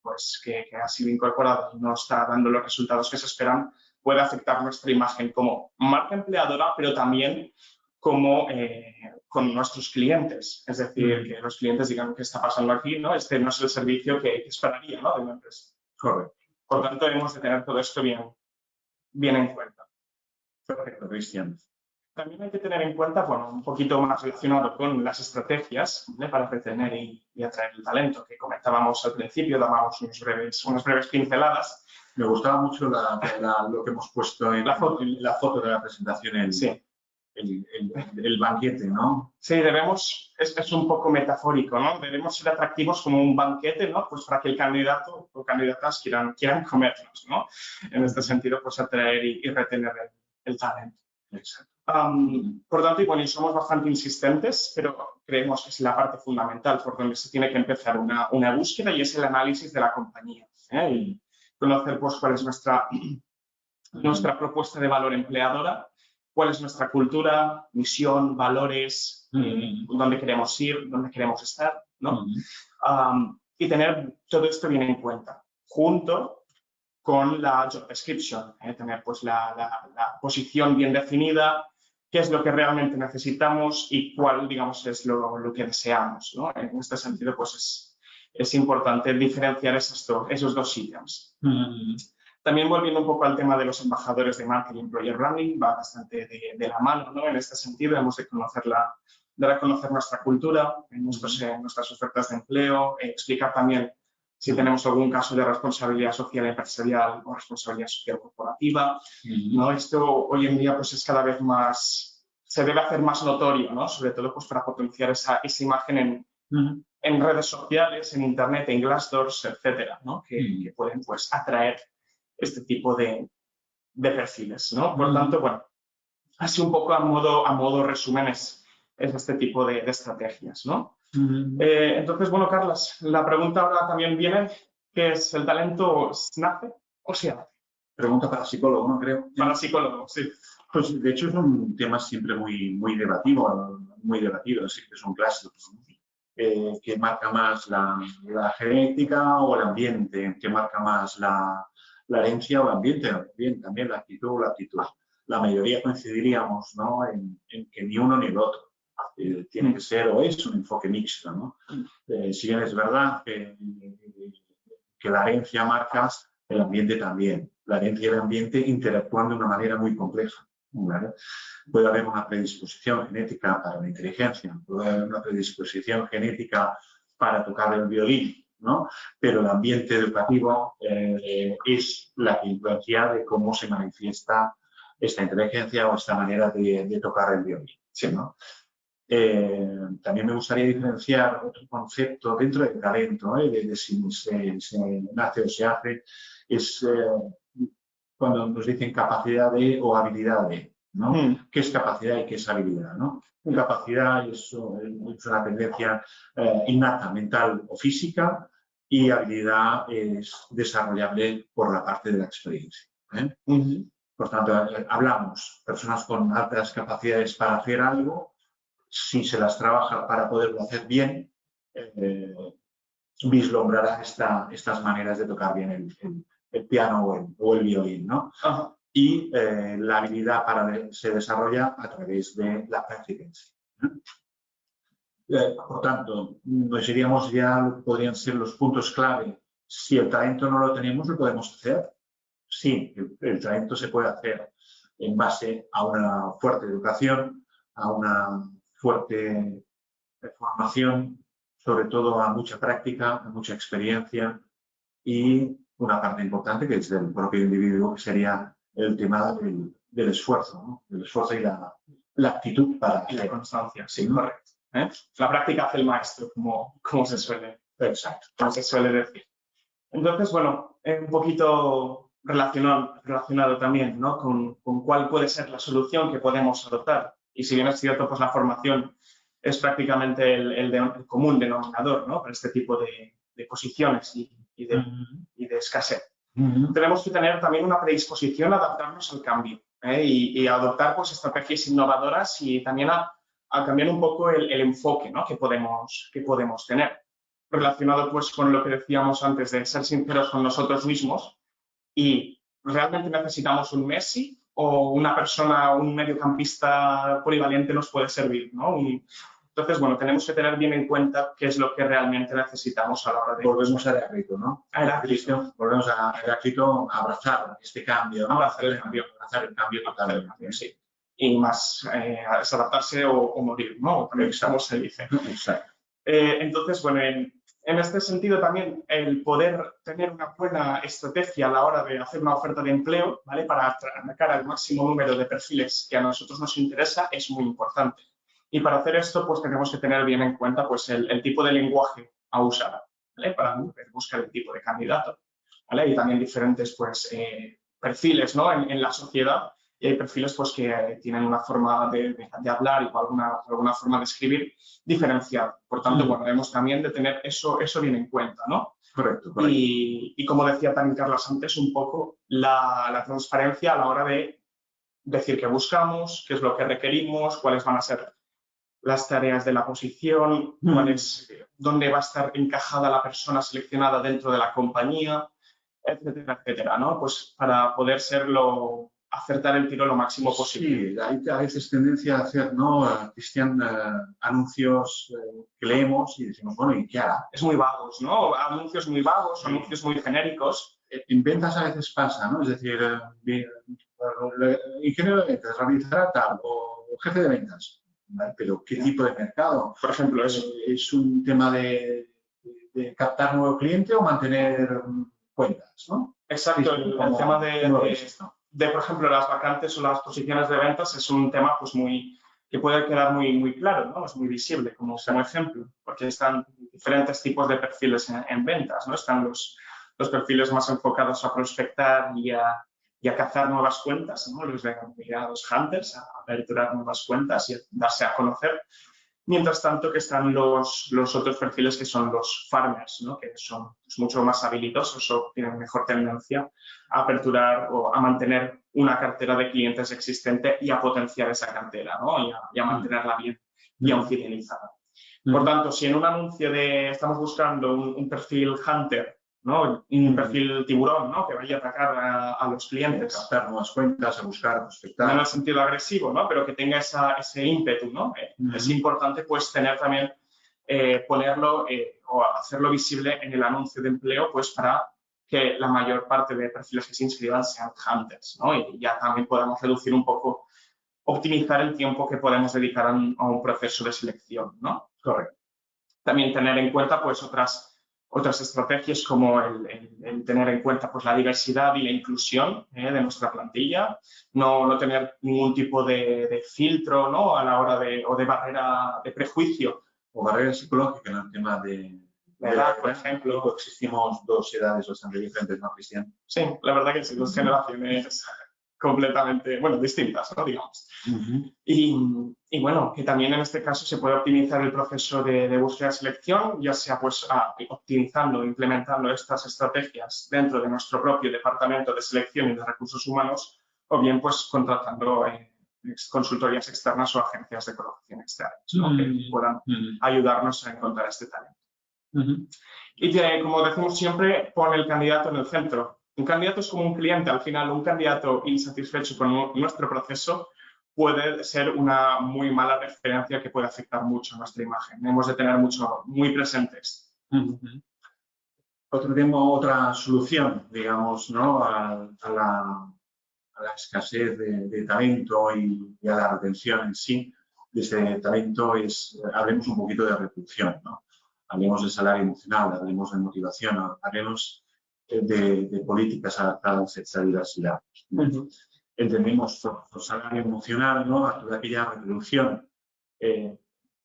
pues que ha sido incorporada y no está dando los resultados que se esperan, puede afectar nuestra imagen como marca empleadora, pero también como con nuestros clientes. Es decir, que los clientes digan qué está pasando aquí, ¿no? Este no es el servicio que esperaría, ¿no? De una empresa. Correcto. Por tanto, debemos de tener todo esto bien en cuenta. Perfecto, Cristian. También hay que tener en cuenta, bueno, un poquito más relacionado con las estrategias, ¿vale? Para retener y atraer el talento, que comentábamos al principio, dábamos unas breves pinceladas. Me gustaba mucho lo que hemos puesto en la foto de la presentación, sí. el banquete, ¿no? Sí, es un poco metafórico, ¿no? Debemos ser atractivos como un banquete, ¿no? Pues para que el candidato o candidatas quieran comernos, ¿no? En este sentido, pues atraer y retener el talento. Exacto. Por tanto, y bueno, y somos bastante insistentes, pero creemos que es la parte fundamental por donde se tiene que empezar una búsqueda y es el análisis de la compañía. Y conocer pues, cuál es nuestra propuesta de valor empleadora, cuál es nuestra cultura, misión, valores, dónde queremos ir, dónde queremos estar, ¿no? Y tener todo esto bien en cuenta, junto con la job description, tener pues la posición bien definida, qué es lo que realmente necesitamos y cuál, digamos, es lo que deseamos, ¿no? En este sentido, pues es importante diferenciar esos dos ítems. También volviendo un poco al tema de los embajadores de marketing, employer branding, va bastante de la mano, ¿no? En este sentido, hemos de reconocer nuestra cultura en nuestras ofertas de empleo, explicar también si tenemos algún caso de responsabilidad social empresarial o responsabilidad social corporativa, ¿no? Esto hoy en día pues es cada vez más, se debe hacer más notorio, ¿no? Sobre todo pues para potenciar esa imagen en redes sociales, en internet, en Glassdoor, etcétera, ¿no? Que pueden pues atraer este tipo de perfiles, ¿no? Por tanto, bueno, así un poco a modo resumen es este tipo de estrategias, ¿no? Entonces, bueno, Carlos, la pregunta ahora también viene, ¿qué es el talento? ¿Nace o se hace? Pregunta para psicólogo, ¿no? Creo. Para psicólogo, sí. Pues de hecho es un tema siempre muy debatido, siempre es un clásico, ¿no? Que marca más la genética o el ambiente, que marca más la herencia o el ambiente, también la actitud o la aptitud. La mayoría coincidiríamos, ¿no? en que ni uno ni el otro. Tiene que ser o es un enfoque mixto, ¿no? Si bien es verdad que la herencia marca, el ambiente también. La herencia y el ambiente interactúan de una manera muy compleja, ¿vale? Puede haber una predisposición genética para la inteligencia, puede haber una predisposición genética para tocar el violín, ¿no? Pero el ambiente educativo es la que influencia de cómo se manifiesta esta inteligencia o esta manera de tocar el violín, ¿sí, no? También me gustaría diferenciar otro concepto dentro del talento, de si se nace o se hace, es cuando nos dicen capacidad de o habilidad de, ¿no? ¿Qué es capacidad y qué es habilidad, ¿no? Capacidad es una tendencia innata, mental o física, y habilidad es desarrollable por la parte de la experiencia. Por tanto, hablamos personas con altas capacidades para hacer algo si se las trabaja para poderlo hacer bien, vislumbrará estas maneras de tocar bien el piano o el violín, ¿no? Ajá. Y la habilidad se desarrolla a través de la práctica en sí. Por tanto, nos diríamos ya podrían ser los puntos clave. Si el talento no lo tenemos, ¿lo podemos hacer? Sí, el talento se puede hacer en base a una fuerte educación, a una fuerte formación, sobre todo a mucha práctica, a mucha experiencia y una parte importante que es del propio individuo, que sería el tema del esfuerzo, ¿no? El esfuerzo y la actitud para y la constancia, sí, correcto. La práctica hace el maestro, como se suele decir. Entonces, bueno, un poquito relacionado también, ¿no? con cuál puede ser la solución que podemos adoptar. Y si bien es cierto, pues la formación es prácticamente el común denominador, ¿no? Para este tipo de posiciones y de escasez. Tenemos que tener también una predisposición a adaptarnos al cambio y a adoptar pues, estrategias innovadoras y también a cambiar un poco el enfoque, ¿no? que podemos tener. Relacionado pues, con lo que decíamos antes de ser sinceros con nosotros mismos y realmente necesitamos un Messi o una persona, un mediocampista polivalente nos puede servir, ¿no? Entonces, bueno, tenemos que tener bien en cuenta qué es lo que realmente necesitamos a la hora de... Volvemos a Heráclito, ¿no? A Heráclito. Volvemos a Heráclito a abrazar este cambio, ¿no? Abrazar el cambio totalmente, sí. Y más, es adaptarse o morir, ¿no? También, como se dice. Exacto. Entonces, bueno, en este sentido también el poder tener una buena estrategia a la hora de hacer una oferta de empleo, ¿vale? Para atracar al máximo número de perfiles que a nosotros nos interesa es muy importante. Y para hacer esto, pues tenemos que tener bien en cuenta pues, el tipo de lenguaje a usar, ¿vale? Para buscar el tipo de candidato, ¿vale? Y también diferentes pues, perfiles, ¿no? en la sociedad. Y hay perfiles pues, que tienen una forma de hablar y alguna forma de escribir diferenciada. Por tanto, bueno, debemos también de tener eso bien en cuenta, ¿no? Correcto. Y como decía también Carlos antes, un poco la transparencia a la hora de decir qué buscamos, qué es lo que requerimos, cuáles van a ser las tareas de la posición, dónde va a estar encajada la persona seleccionada dentro de la compañía, etcétera, etcétera, ¿no? Pues para poder acertar el tiro lo máximo posible. Sí, hay a veces tendencia a hacer, ¿no, Cristian, anuncios que leemos y decimos, bueno, ¿y qué hará? Es muy vagos, ¿no? Anuncios muy vagos, anuncios muy genéricos. En ventas a veces pasa, ¿no? Es decir, ingeniero de ventas realizará tal o jefe de ventas. ¿Vale? Pero ¿qué tipo de mercado? Por ejemplo, ¿Es un tema de captar nuevo cliente o mantener cuentas, ¿no? Exacto, el tema de, por ejemplo, las vacantes o las posiciones de ventas es un tema pues, que puede quedar muy claro, ¿no? Es muy visible como ejemplo, porque están diferentes tipos de perfiles en ventas, ¿no? Están los perfiles más enfocados a prospectar y a cazar nuevas cuentas, ¿no? Los hunters, a aperturar nuevas cuentas y a darse a conocer. Mientras tanto que están los otros perfiles que son los farmers, ¿no? Que son mucho más habilidosos o tienen mejor tendencia a aperturar o a mantener una cartera de clientes existente y a potenciar esa cartera, ¿no? y a mantenerla bien fidelizada. Por tanto, si en un anuncio estamos buscando un perfil hunter, ¿no? Un perfil tiburón, ¿no? Que vaya a atacar a los clientes. A captar nuevas cuentas, a buscar, prospectar. No en el sentido agresivo, ¿no? Pero que tenga ese ímpetu, ¿no? Es importante, pues, tener también, ponerlo o hacerlo visible en el anuncio de empleo, pues, para que la mayor parte de perfiles que se inscriban sean hunters, ¿no? Y ya también podamos reducir un poco, optimizar el tiempo que podemos dedicar a un proceso de selección, ¿no? Correcto. También tener en cuenta, pues, otras estrategias como el tener en cuenta pues, la diversidad y la inclusión de nuestra plantilla, no tener ningún tipo de filtro, ¿no? A la hora o de barrera de prejuicio. O barrera psicológica en el tema de la edad, por ejemplo. Existimos dos edades bastante diferentes, ¿no, Cristian? Sí, la verdad que sí, dos generaciones completamente, bueno, distintas, ¿no? Digamos. Y bueno, que también en este caso se puede optimizar el proceso de búsqueda y selección, ya sea pues optimizando, implementando estas estrategias dentro de nuestro propio departamento de selección y de recursos humanos, o bien pues contratando consultorías externas o agencias de colocación externas, ¿no? Que puedan ayudarnos a encontrar este talento. Y como decimos siempre, pon el candidato en el centro. Un candidato es como un cliente. Al final, un candidato insatisfecho con nuestro proceso puede ser una muy mala referencia que puede afectar mucho a nuestra imagen. Hemos de tener muy presentes. Otra solución, digamos, ¿no? a la escasez de talento y a la retención en sí de ese talento hablemos un poquito de reducción, ¿no? Hablemos de salario emocional, hablemos de motivación, hablemos de políticas adaptadas a esta diversidad. Entendemos por salario emocional, ¿no? A toda aquella retribución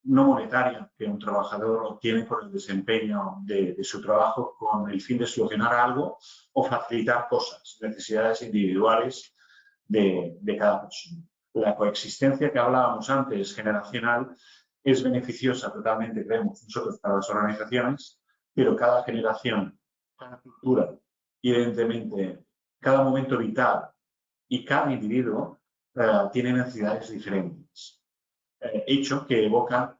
no monetaria que un trabajador obtiene por el desempeño de su trabajo con el fin de solucionar algo o facilitar cosas, necesidades individuales de cada persona. La coexistencia que hablábamos antes, generacional, es beneficiosa totalmente, creemos nosotros, para las organizaciones, pero cada generación, cada cultura y evidentemente cada momento vital y cada individuo tiene necesidades diferentes. Hecho que evoca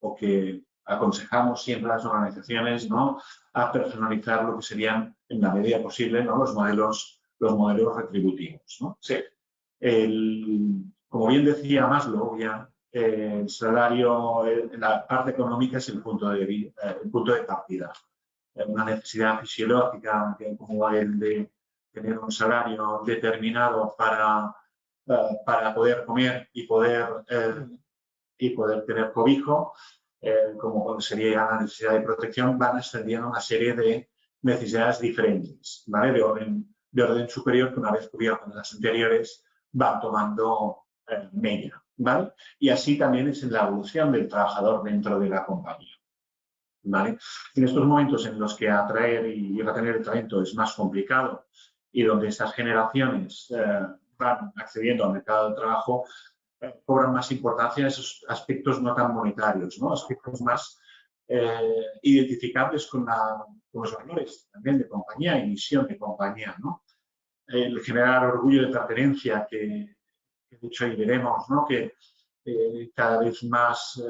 o que aconsejamos siempre a las organizaciones, ¿no? A personalizar lo que serían, en la medida posible, ¿no? los modelos retributivos, ¿no? Sí. Como bien decía Maslow, el salario, la parte económica es el punto de partida. Una necesidad fisiológica como el de tener un salario determinado para poder comer y poder tener cobijo, como sería la necesidad de protección, van extendiendo una serie de necesidades diferentes, ¿vale? De orden superior que, una vez cubiertas las anteriores, van tomando media, ¿vale? Y así también es en la evolución del trabajador dentro de la compañía, ¿vale? En estos momentos en los que atraer y retener el talento es más complicado y donde estas generaciones van accediendo al mercado del trabajo, cobran más importancia esos aspectos no tan monetarios, ¿no? Aspectos más identificables con los valores también de compañía y misión de compañía, ¿no? El generar orgullo de pertenencia, que de hecho ahí veremos, ¿no? Que cada vez más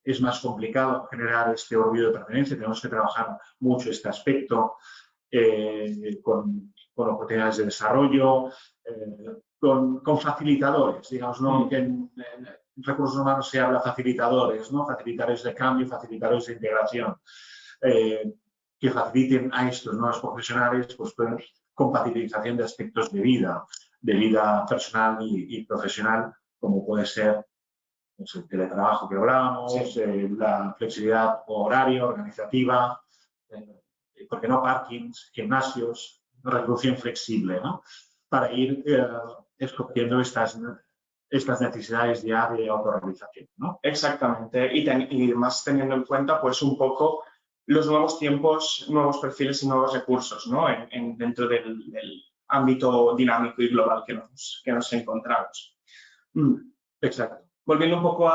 es más complicado generar este orgullo de pertenencia. Tenemos que trabajar mucho este aspecto con oportunidades de desarrollo, con facilitadores, digamos, ¿no? Que en recursos humanos se habla facilitadores, ¿no? Facilitadores de cambio, facilitadores de integración, que faciliten a estos nuevos profesionales pues, compatibilización de aspectos de vida personal y profesional, como puede ser pues, el teletrabajo que hablábamos, sí. La flexibilidad horaria, organizativa, ¿por qué no parkings, gimnasios, retribución flexible, ¿no? Para ir escogiendo estas necesidades ya de autorrealización, ¿no? Exactamente, y más teniendo en cuenta pues un poco los nuevos tiempos, nuevos perfiles y nuevos recursos, ¿no? Dentro del ámbito dinámico y global que nos encontramos. Exacto. Volviendo un poco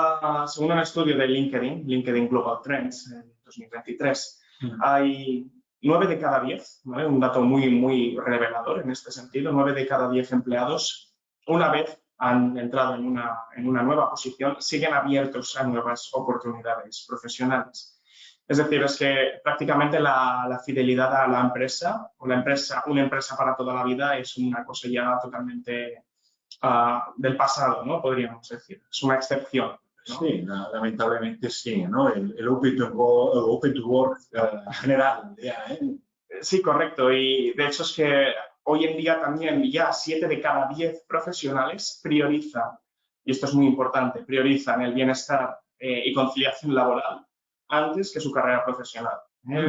según un estudio de LinkedIn Global Trends en 2023, hay 9 de cada 10, ¿vale? Un dato muy, muy revelador en este sentido, 9 de cada 10 empleados, una vez han entrado en una nueva posición, siguen abiertos a nuevas oportunidades profesionales. Es decir, es que prácticamente la fidelidad a la empresa, o una empresa para toda la vida, es una cosa ya totalmente del pasado, ¿no? Podríamos decir. Es una excepción, ¿no? Sí, lamentablemente sí, ¿no? El open to work general, Sí, correcto. Y de hecho es que hoy en día también ya 7 de cada 10 profesionales priorizan, y esto es muy importante, priorizan el bienestar y conciliación laboral antes que su carrera profesional.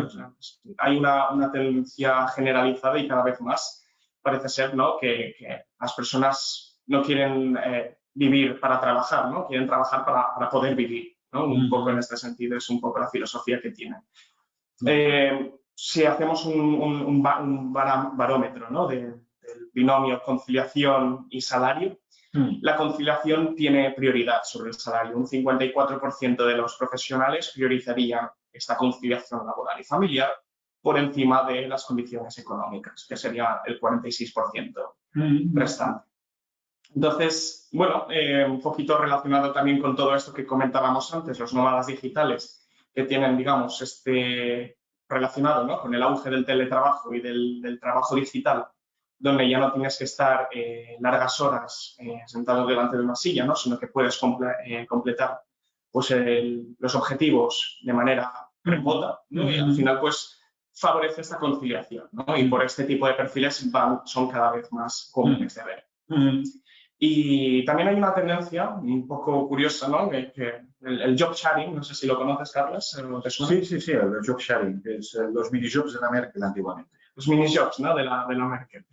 O sea, hay una tendencia generalizada y cada vez más parece ser, ¿no? que las personas no quieren vivir para trabajar, ¿no? Quieren trabajar para poder vivir, ¿no? Un poco en este sentido es un poco la filosofía que tienen. Si hacemos un barómetro, ¿no? del binomio conciliación y salario, la conciliación tiene prioridad sobre el salario. Un 54% de los profesionales priorizarían esta conciliación laboral y familiar por encima de las condiciones económicas, que sería el 46% restante. Entonces, bueno, un poquito relacionado también con todo esto que comentábamos antes, los nómadas digitales que tienen, digamos, relacionado, ¿no?, con el auge del teletrabajo y del trabajo digital, donde ya no tienes que estar largas horas sentado delante de una silla, ¿no?, sino que puedes completar pues, los objetivos de manera remota, ¿no? Y al final, pues, favorece esta conciliación, ¿no? Y por este tipo de perfiles son cada vez más comunes de ver. Y también hay una tendencia un poco curiosa, ¿no?, que el job sharing, no sé si lo conoces, Carlos, ¿te suena? Sí, el job sharing, que es los mini-jobs de la Merkel antiguamente. Los mini-jobs, ¿no?, de la Merkel.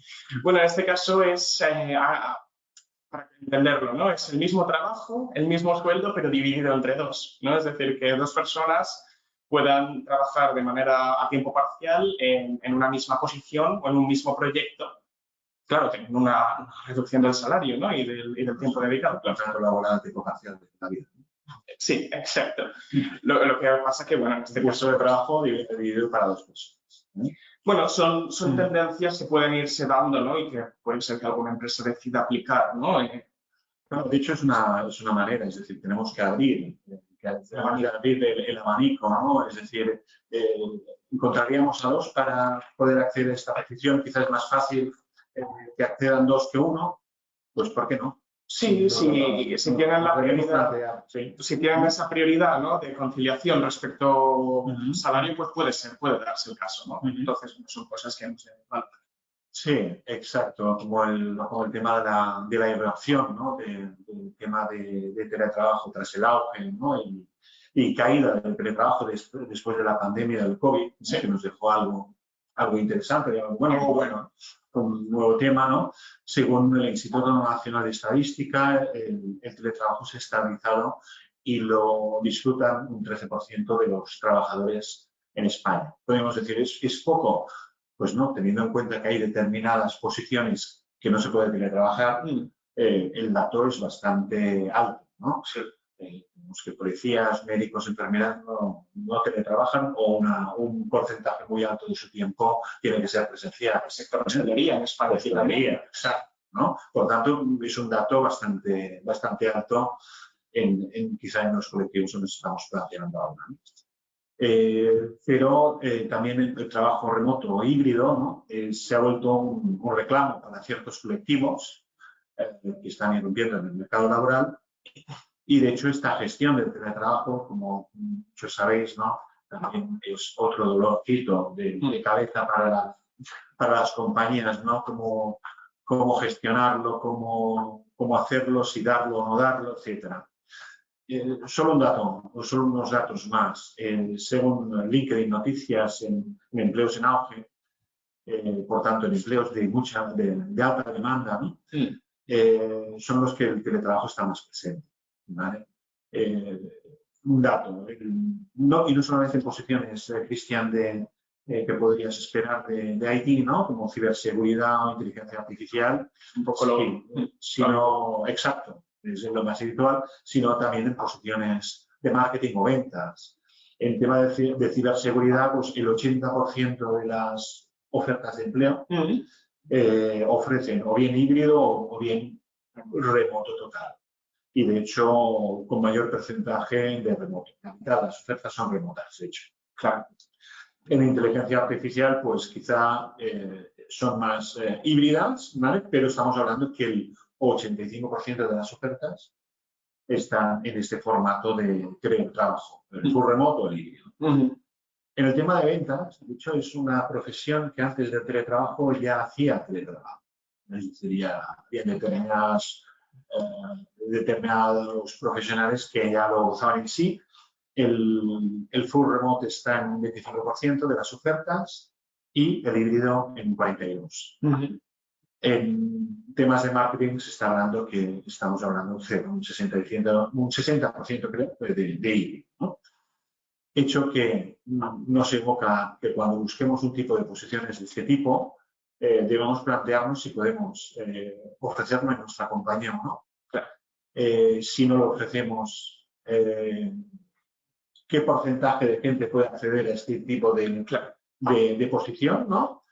Bueno, en este caso es, para entenderlo, ¿no?, es el mismo trabajo, el mismo sueldo, pero dividido entre dos, ¿no? Es decir, que dos personas puedan trabajar de manera a tiempo parcial en una misma posición o en un mismo proyecto. Claro, teniendo una reducción del salario, ¿no?, y del tiempo dedicado. El contrato laboral tipo parcial de la vida. Sí, exacto. Lo que pasa que, bueno, en este puesto de trabajo dividido para dos personas. Bueno, son tendencias que pueden irse dando, ¿no?, y que puede ser que alguna empresa decida aplicar, ¿no? Bueno, de hecho, es una manera, es decir, tenemos que abrir el abanico, ¿no? Es decir, encontraríamos a dos para poder acceder a esta petición, quizás es más fácil que accedan dos que uno, pues ¿por qué no? Sí, si tienen la prioridad, si tienen esa prioridad, ¿no?, de conciliación respecto al salario, pues puede darse el caso, ¿no? Entonces, son cosas que no se valoran. Sí, exacto, como el tema de la irrupción, ¿no?, del tema de teletrabajo tras el auge, ¿no?, y caída del teletrabajo después de la pandemia del COVID, ¿no?, que nos dejó algo interesante, algo bueno, un nuevo tema, ¿no? Según el Instituto Nacional de Estadística, el teletrabajo se ha estabilizado y lo disfrutan un 13% de los trabajadores en España. Podemos decir, ¿es poco? Pues no, teniendo en cuenta que hay determinadas posiciones que no se puede teletrabajar, el dato es bastante alto, ¿no? Vemos que policías, médicos, enfermeras no teletrabajan o un porcentaje muy alto de su tiempo tiene que ser presencial. El sector hostelería en España. Hostelería, exacto, ¿no? Por tanto, es un dato bastante alto quizá en los colectivos donde estamos planteando ahora, ¿no? Pero también el trabajo remoto o híbrido, ¿no?, se ha vuelto un reclamo para ciertos colectivos que están irrumpiendo en el mercado laboral y, de hecho, esta gestión del teletrabajo, como muchos sabéis, ¿no?, también es otro dolorcito de cabeza para las compañías, ¿no?, cómo gestionarlo, cómo hacerlo, si darlo o no darlo, etcétera. Solo un dato, o solo unos datos más. Según LinkedIn Noticias, en empleos en auge, por tanto, en empleos de alta demanda, ¿no?, son los que el teletrabajo está más presente, ¿vale? Un dato. Y no solamente en posiciones, Cristian, que podrías esperar de IT, ¿no?, como ciberseguridad o inteligencia artificial, un poco sino, exacto, es lo más habitual, sino también en posiciones de marketing o ventas. En tema de ciberseguridad, pues el 80% de las ofertas de empleo ofrecen o bien híbrido o bien remoto total. Y, de hecho, con mayor porcentaje de remoto. La mitad de las ofertas son remotas, de hecho. Claro. En inteligencia artificial, pues quizá son más híbridas, ¿vale? Pero estamos hablando que el 85% de las ofertas están en este formato de teletrabajo, el full remoto o el híbrido. En el tema de ventas, de hecho, es una profesión que antes del teletrabajo ya hacía teletrabajo. Es decir, ya había determinados profesionales que ya lo usaban en sí. El full remote está en un 25% de las ofertas y el híbrido en 42%. En temas de marketing se está hablando que estamos hablando un 60% creo, de híbrido, ¿no? Hecho que nos evoca que cuando busquemos un tipo de posiciones de este tipo, debemos plantearnos si podemos ofrecerlo en nuestra compañía o no. Si no lo ofrecemos, ¿qué porcentaje de gente puede acceder a este tipo de posición, ¿no?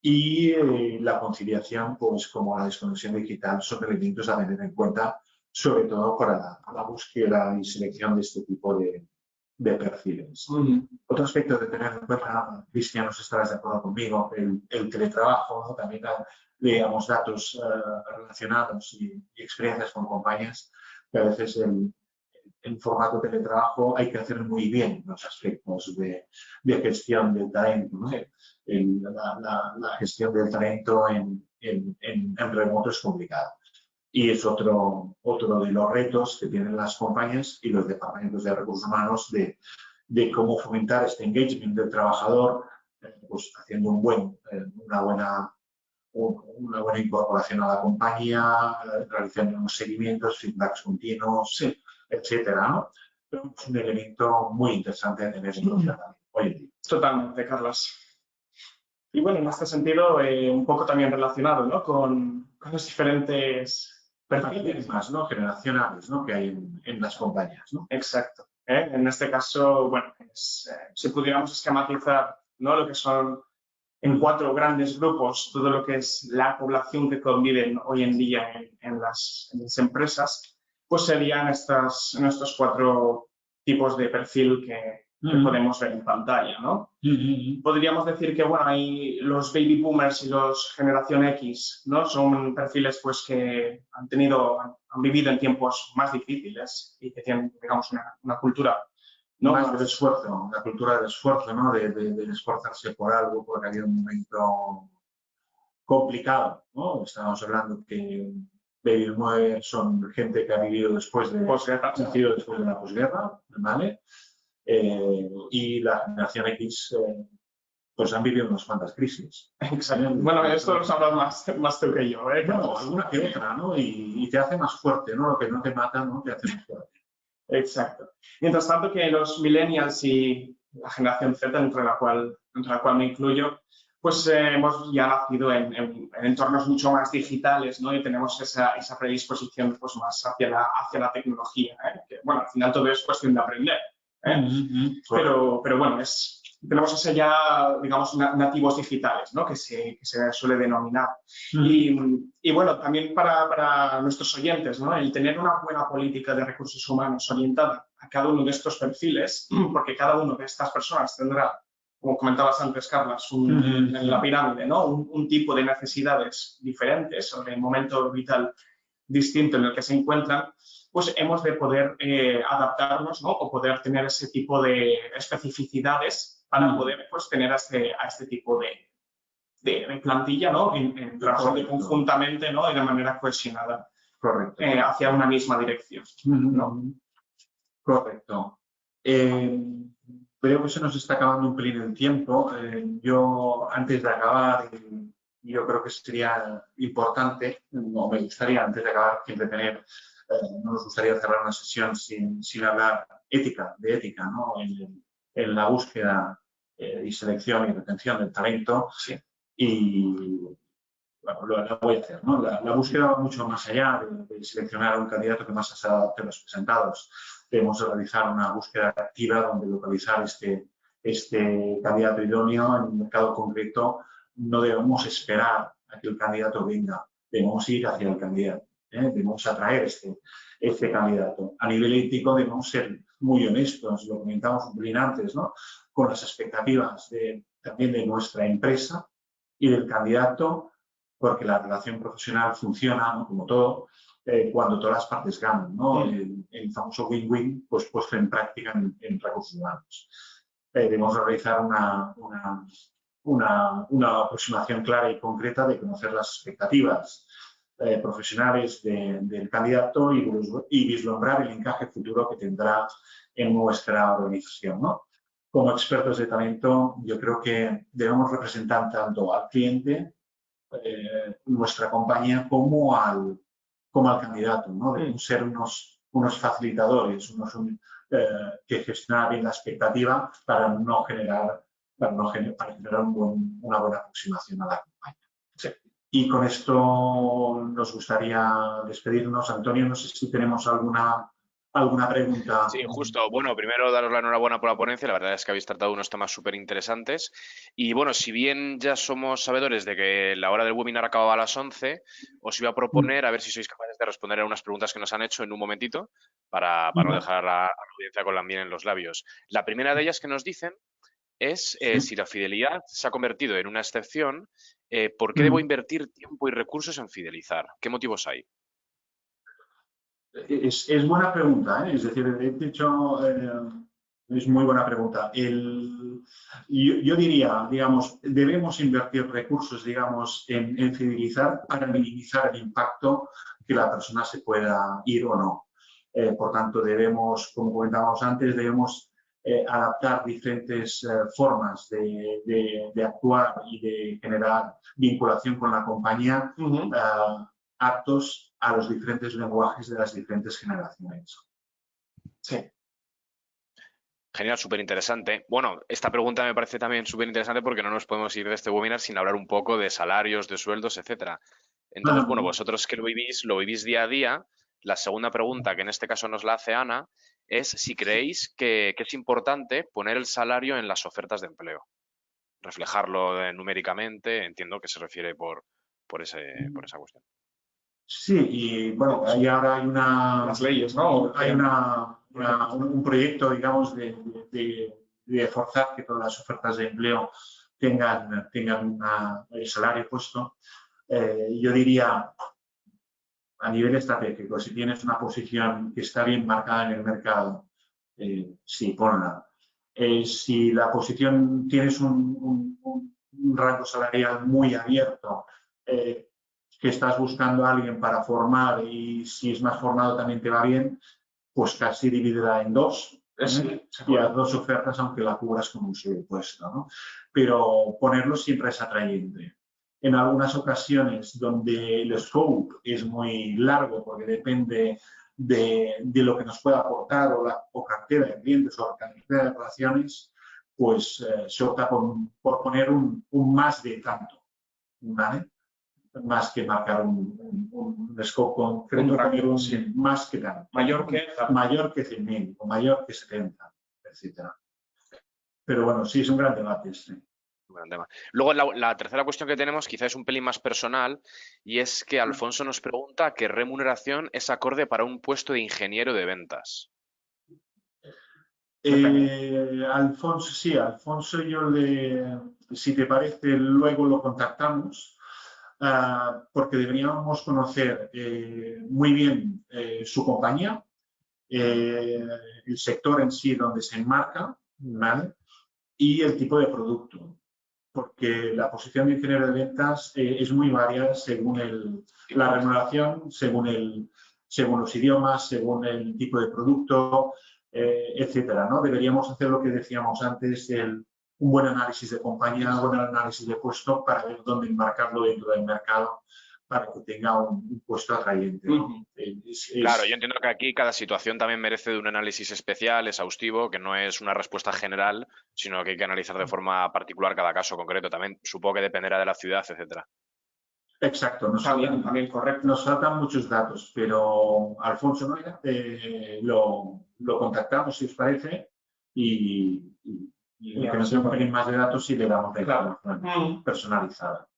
Y la conciliación, pues como la desconexión digital, son elementos a tener en cuenta, sobre todo para la búsqueda y selección de este tipo de perfiles. Otro aspecto de tener en cuenta, Cristian, no sé si estarás de acuerdo conmigo, el teletrabajo, ¿no? También digamos, datos relacionados y experiencias con compañías, que a veces en formato teletrabajo hay que hacer muy bien los aspectos de gestión del talento, ¿no? La gestión del talento en remoto es complicada. Y es otro de los retos que tienen las compañías y los departamentos de recursos humanos de cómo fomentar este engagement del trabajador, pues haciendo una buena incorporación a la compañía, realizando unos seguimientos, feedbacks continuos, etcétera, ¿no? Pero es un elemento muy interesante de tener en cuenta hoy en día. Totalmente, Carlos. Y bueno, en este sentido, un poco también relacionado, ¿no? con los diferentes perfiles más, ¿no? Generacionales, ¿no? Que hay en las compañías, ¿no? Exacto. En este caso, bueno, si pudiéramos esquematizar, ¿no? Lo que son en 4 grandes grupos todo lo que es la población que convive hoy en día en las empresas, pues serían estos 4 tipos de perfil que podemos ver en pantalla, ¿no? Podríamos decir que, bueno, hay los baby boomers y los generación X, ¿no? Son perfiles, pues, que han vivido en tiempos más difíciles y que tienen, digamos, una cultura, ¿no? Más del esfuerzo, la cultura del esfuerzo, ¿no? De esforzarse por algo, porque ha habido un momento complicado, ¿no? Estamos hablando que baby boomers son gente que ha vivido después de la posguerra, ¿vale? Y la generación X, pues han vivido unas cuantas crisis. Exacto. Bueno, esto lo sabrás más tú que yo, ¿eh? Bueno, alguna que otra, ¿no? Y te hace más fuerte, ¿no? Lo que no te mata, ¿no? Te hace más fuerte. Exacto. Mientras tanto que los millennials y la generación Z, entre la cual me incluyo, pues hemos ya nacido en entornos mucho más digitales, ¿no? Y tenemos esa predisposición pues, más hacia la tecnología, ¿eh? Que, bueno, al final todo es cuestión de aprender, ¿eh? Pero bueno, tenemos ese ya, digamos, nativos digitales, ¿no? Que se suele denominar. Y bueno, también para nuestros oyentes, ¿no? El tener una buena política de recursos humanos orientada a cada uno de estos perfiles, porque cada uno de estas personas tendrá, como comentabas antes, Carlas, en la pirámide, ¿no? Un tipo de necesidades diferentes o de momento vital distinto en el que se encuentran, pues hemos de poder adaptarnos, ¿no? O poder tener ese tipo de especificidades para poder pues, tener a este tipo de plantilla, ¿no? En trabajar conjuntamente, ¿no? Y de manera cohesionada. Correcto. Hacia una misma dirección, ¿no? Correcto. Veo que se nos está acabando un pelín el tiempo. Yo, antes de acabar, yo creo que sería importante, o me gustaría, antes de acabar, siempre tener, no nos gustaría cerrar una sesión sin hablar de ética, ¿no? En la búsqueda y selección y retención del talento. Sí. Y bueno, la voy a hacer, ¿no? La búsqueda va mucho más allá de seleccionar a un candidato que más se adapte a los presentados. Debemos realizar una búsqueda activa donde localizar este candidato idóneo en un mercado concreto. No debemos esperar a que el candidato venga, debemos ir hacia el candidato, debemos atraer este candidato. A nivel ético debemos ser muy honestos, lo comentamos un poquito antes, ¿no? Con las expectativas también de nuestra empresa y del candidato, porque la relación profesional funciona, ¿no? Como todo, cuando todas las partes ganan, ¿no? El famoso win-win, pues puesto en práctica en recursos humanos. Debemos realizar una aproximación clara y concreta de conocer las expectativas profesionales del candidato y vislumbrar el encaje futuro que tendrá en nuestra organización, ¿no? Como expertos de talento, yo creo que debemos representar tanto al cliente, nuestra compañía, como al candidato, ¿no? Debemos ser unos facilitadores, que gestionar bien la expectativa para generar una buena aproximación a la compañía. Sí. Y con esto nos gustaría despedirnos. Antonio, no sé si tenemos alguna alguna pregunta. Sí, justo. Bueno, primero daros la enhorabuena por la ponencia. La verdad es que habéis tratado unos temas súper interesantes. Y bueno, si bien ya somos sabedores de que la hora del webinar acababa a las 11, os iba a proponer a ver si sois capaces de responder a unas preguntas que nos han hecho en un momentito para no dejar a la audiencia con la miel en los labios. La primera de ellas que nos dicen es si la fidelidad se ha convertido en una excepción, ¿por qué debo invertir tiempo y recursos en fidelizar? ¿Qué motivos hay? Es buena pregunta, ¿eh? Es decir, de hecho, es muy buena pregunta. Yo diría, digamos, debemos invertir recursos, digamos, en fidelizar para minimizar el impacto que la persona se pueda ir o no. Por tanto, debemos, como comentábamos antes, debemos adaptar diferentes formas de actuar y de generar vinculación con la compañía aptos a los diferentes lenguajes de las diferentes generaciones. Sí. Genial, súper interesante. Bueno, esta pregunta me parece también súper interesante porque no nos podemos ir de este webinar sin hablar un poco de salarios, de sueldos, etcétera. Entonces, bueno, vosotros que lo vivís día a día, la segunda pregunta, que en este caso nos la hace Ana, es si creéis que es importante poner el salario en las ofertas de empleo. Reflejarlo numéricamente, entiendo que se refiere por esa cuestión. Sí, y bueno, ahí ahora hay Las leyes, ¿no? hay un proyecto, digamos, de forzar que todas las ofertas de empleo tengan el salario puesto. Yo diría, a nivel estratégico, si tienes una posición que está bien marcada en el mercado, sí, ponla. Si la posición tienes un rango salarial muy abierto, que estás buscando a alguien para formar y si es más formado también te va bien, pues casi divídela en dos. Y haz dos ofertas aunque la cubras con un solo puesto, ¿no? Pero ponerlo siempre es atrayente. En algunas ocasiones donde el scope es muy largo porque depende de lo que nos pueda aportar o cartera de clientes o cartera de relaciones, pues se opta por poner un más de tanto, ¿vale? Más que marcar un scope concreto, poner un más que tanto. Mayor que 100.000 o mayor que 70, etc. Pero bueno, sí, es un gran debate este. Gran tema. Luego, la tercera cuestión que tenemos quizá es un pelín más personal y es que Alfonso nos pregunta qué remuneración es acorde para un puesto de ingeniero de ventas. Alfonso, sí, Alfonso si te parece, luego lo contactamos porque deberíamos conocer muy bien su compañía, el sector en sí donde se enmarca, ¿vale? Y el tipo de producto, porque la posición de ingeniero de ventas es muy variada según la remuneración, según los idiomas, según el tipo de producto, etcétera, ¿no? Deberíamos hacer lo que decíamos antes, un buen análisis de compañía, un buen análisis de puesto para ver dónde enmarcarlo dentro del mercado para que tenga un puesto atrayente, ¿no? Claro, yo entiendo que aquí cada situación también merece de un análisis especial, exhaustivo, que no es una respuesta general, sino que hay que analizar de forma particular cada caso concreto. También supongo que dependerá de la ciudad, etcétera. Exacto, también correcto. Nos faltan muchos datos, pero Alfonso Noya lo contactamos si os parece y que nos dé un pelín más de datos y le damos la información personalizada.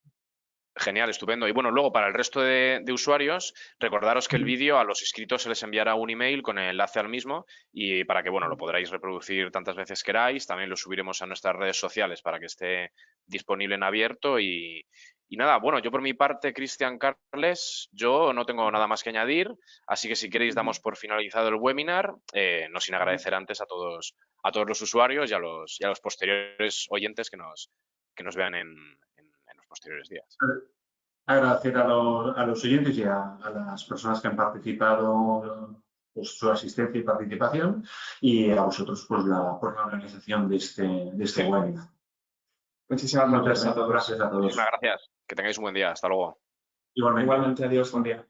Genial, estupendo. Y bueno, luego para el resto de usuarios, recordaros que el vídeo a los inscritos se les enviará un email con el enlace al mismo y para que, bueno, lo podráis reproducir tantas veces queráis. También lo subiremos a nuestras redes sociales para que esté disponible en abierto y nada, bueno, yo por mi parte, Cristian Carles, yo no tengo nada más que añadir, así que si queréis damos por finalizado el webinar, no sin agradecer antes a todos los usuarios y a los posteriores oyentes que nos vean en los posteriores días. Agradecer a los oyentes y a las personas que han participado, pues, su asistencia y participación y a vosotros por la organización de este webinar. Muchísimas gracias a todos. Gracias a todos. Muchísimas gracias. Que tengáis un buen día. Hasta luego. Igualmente, adiós, buen día.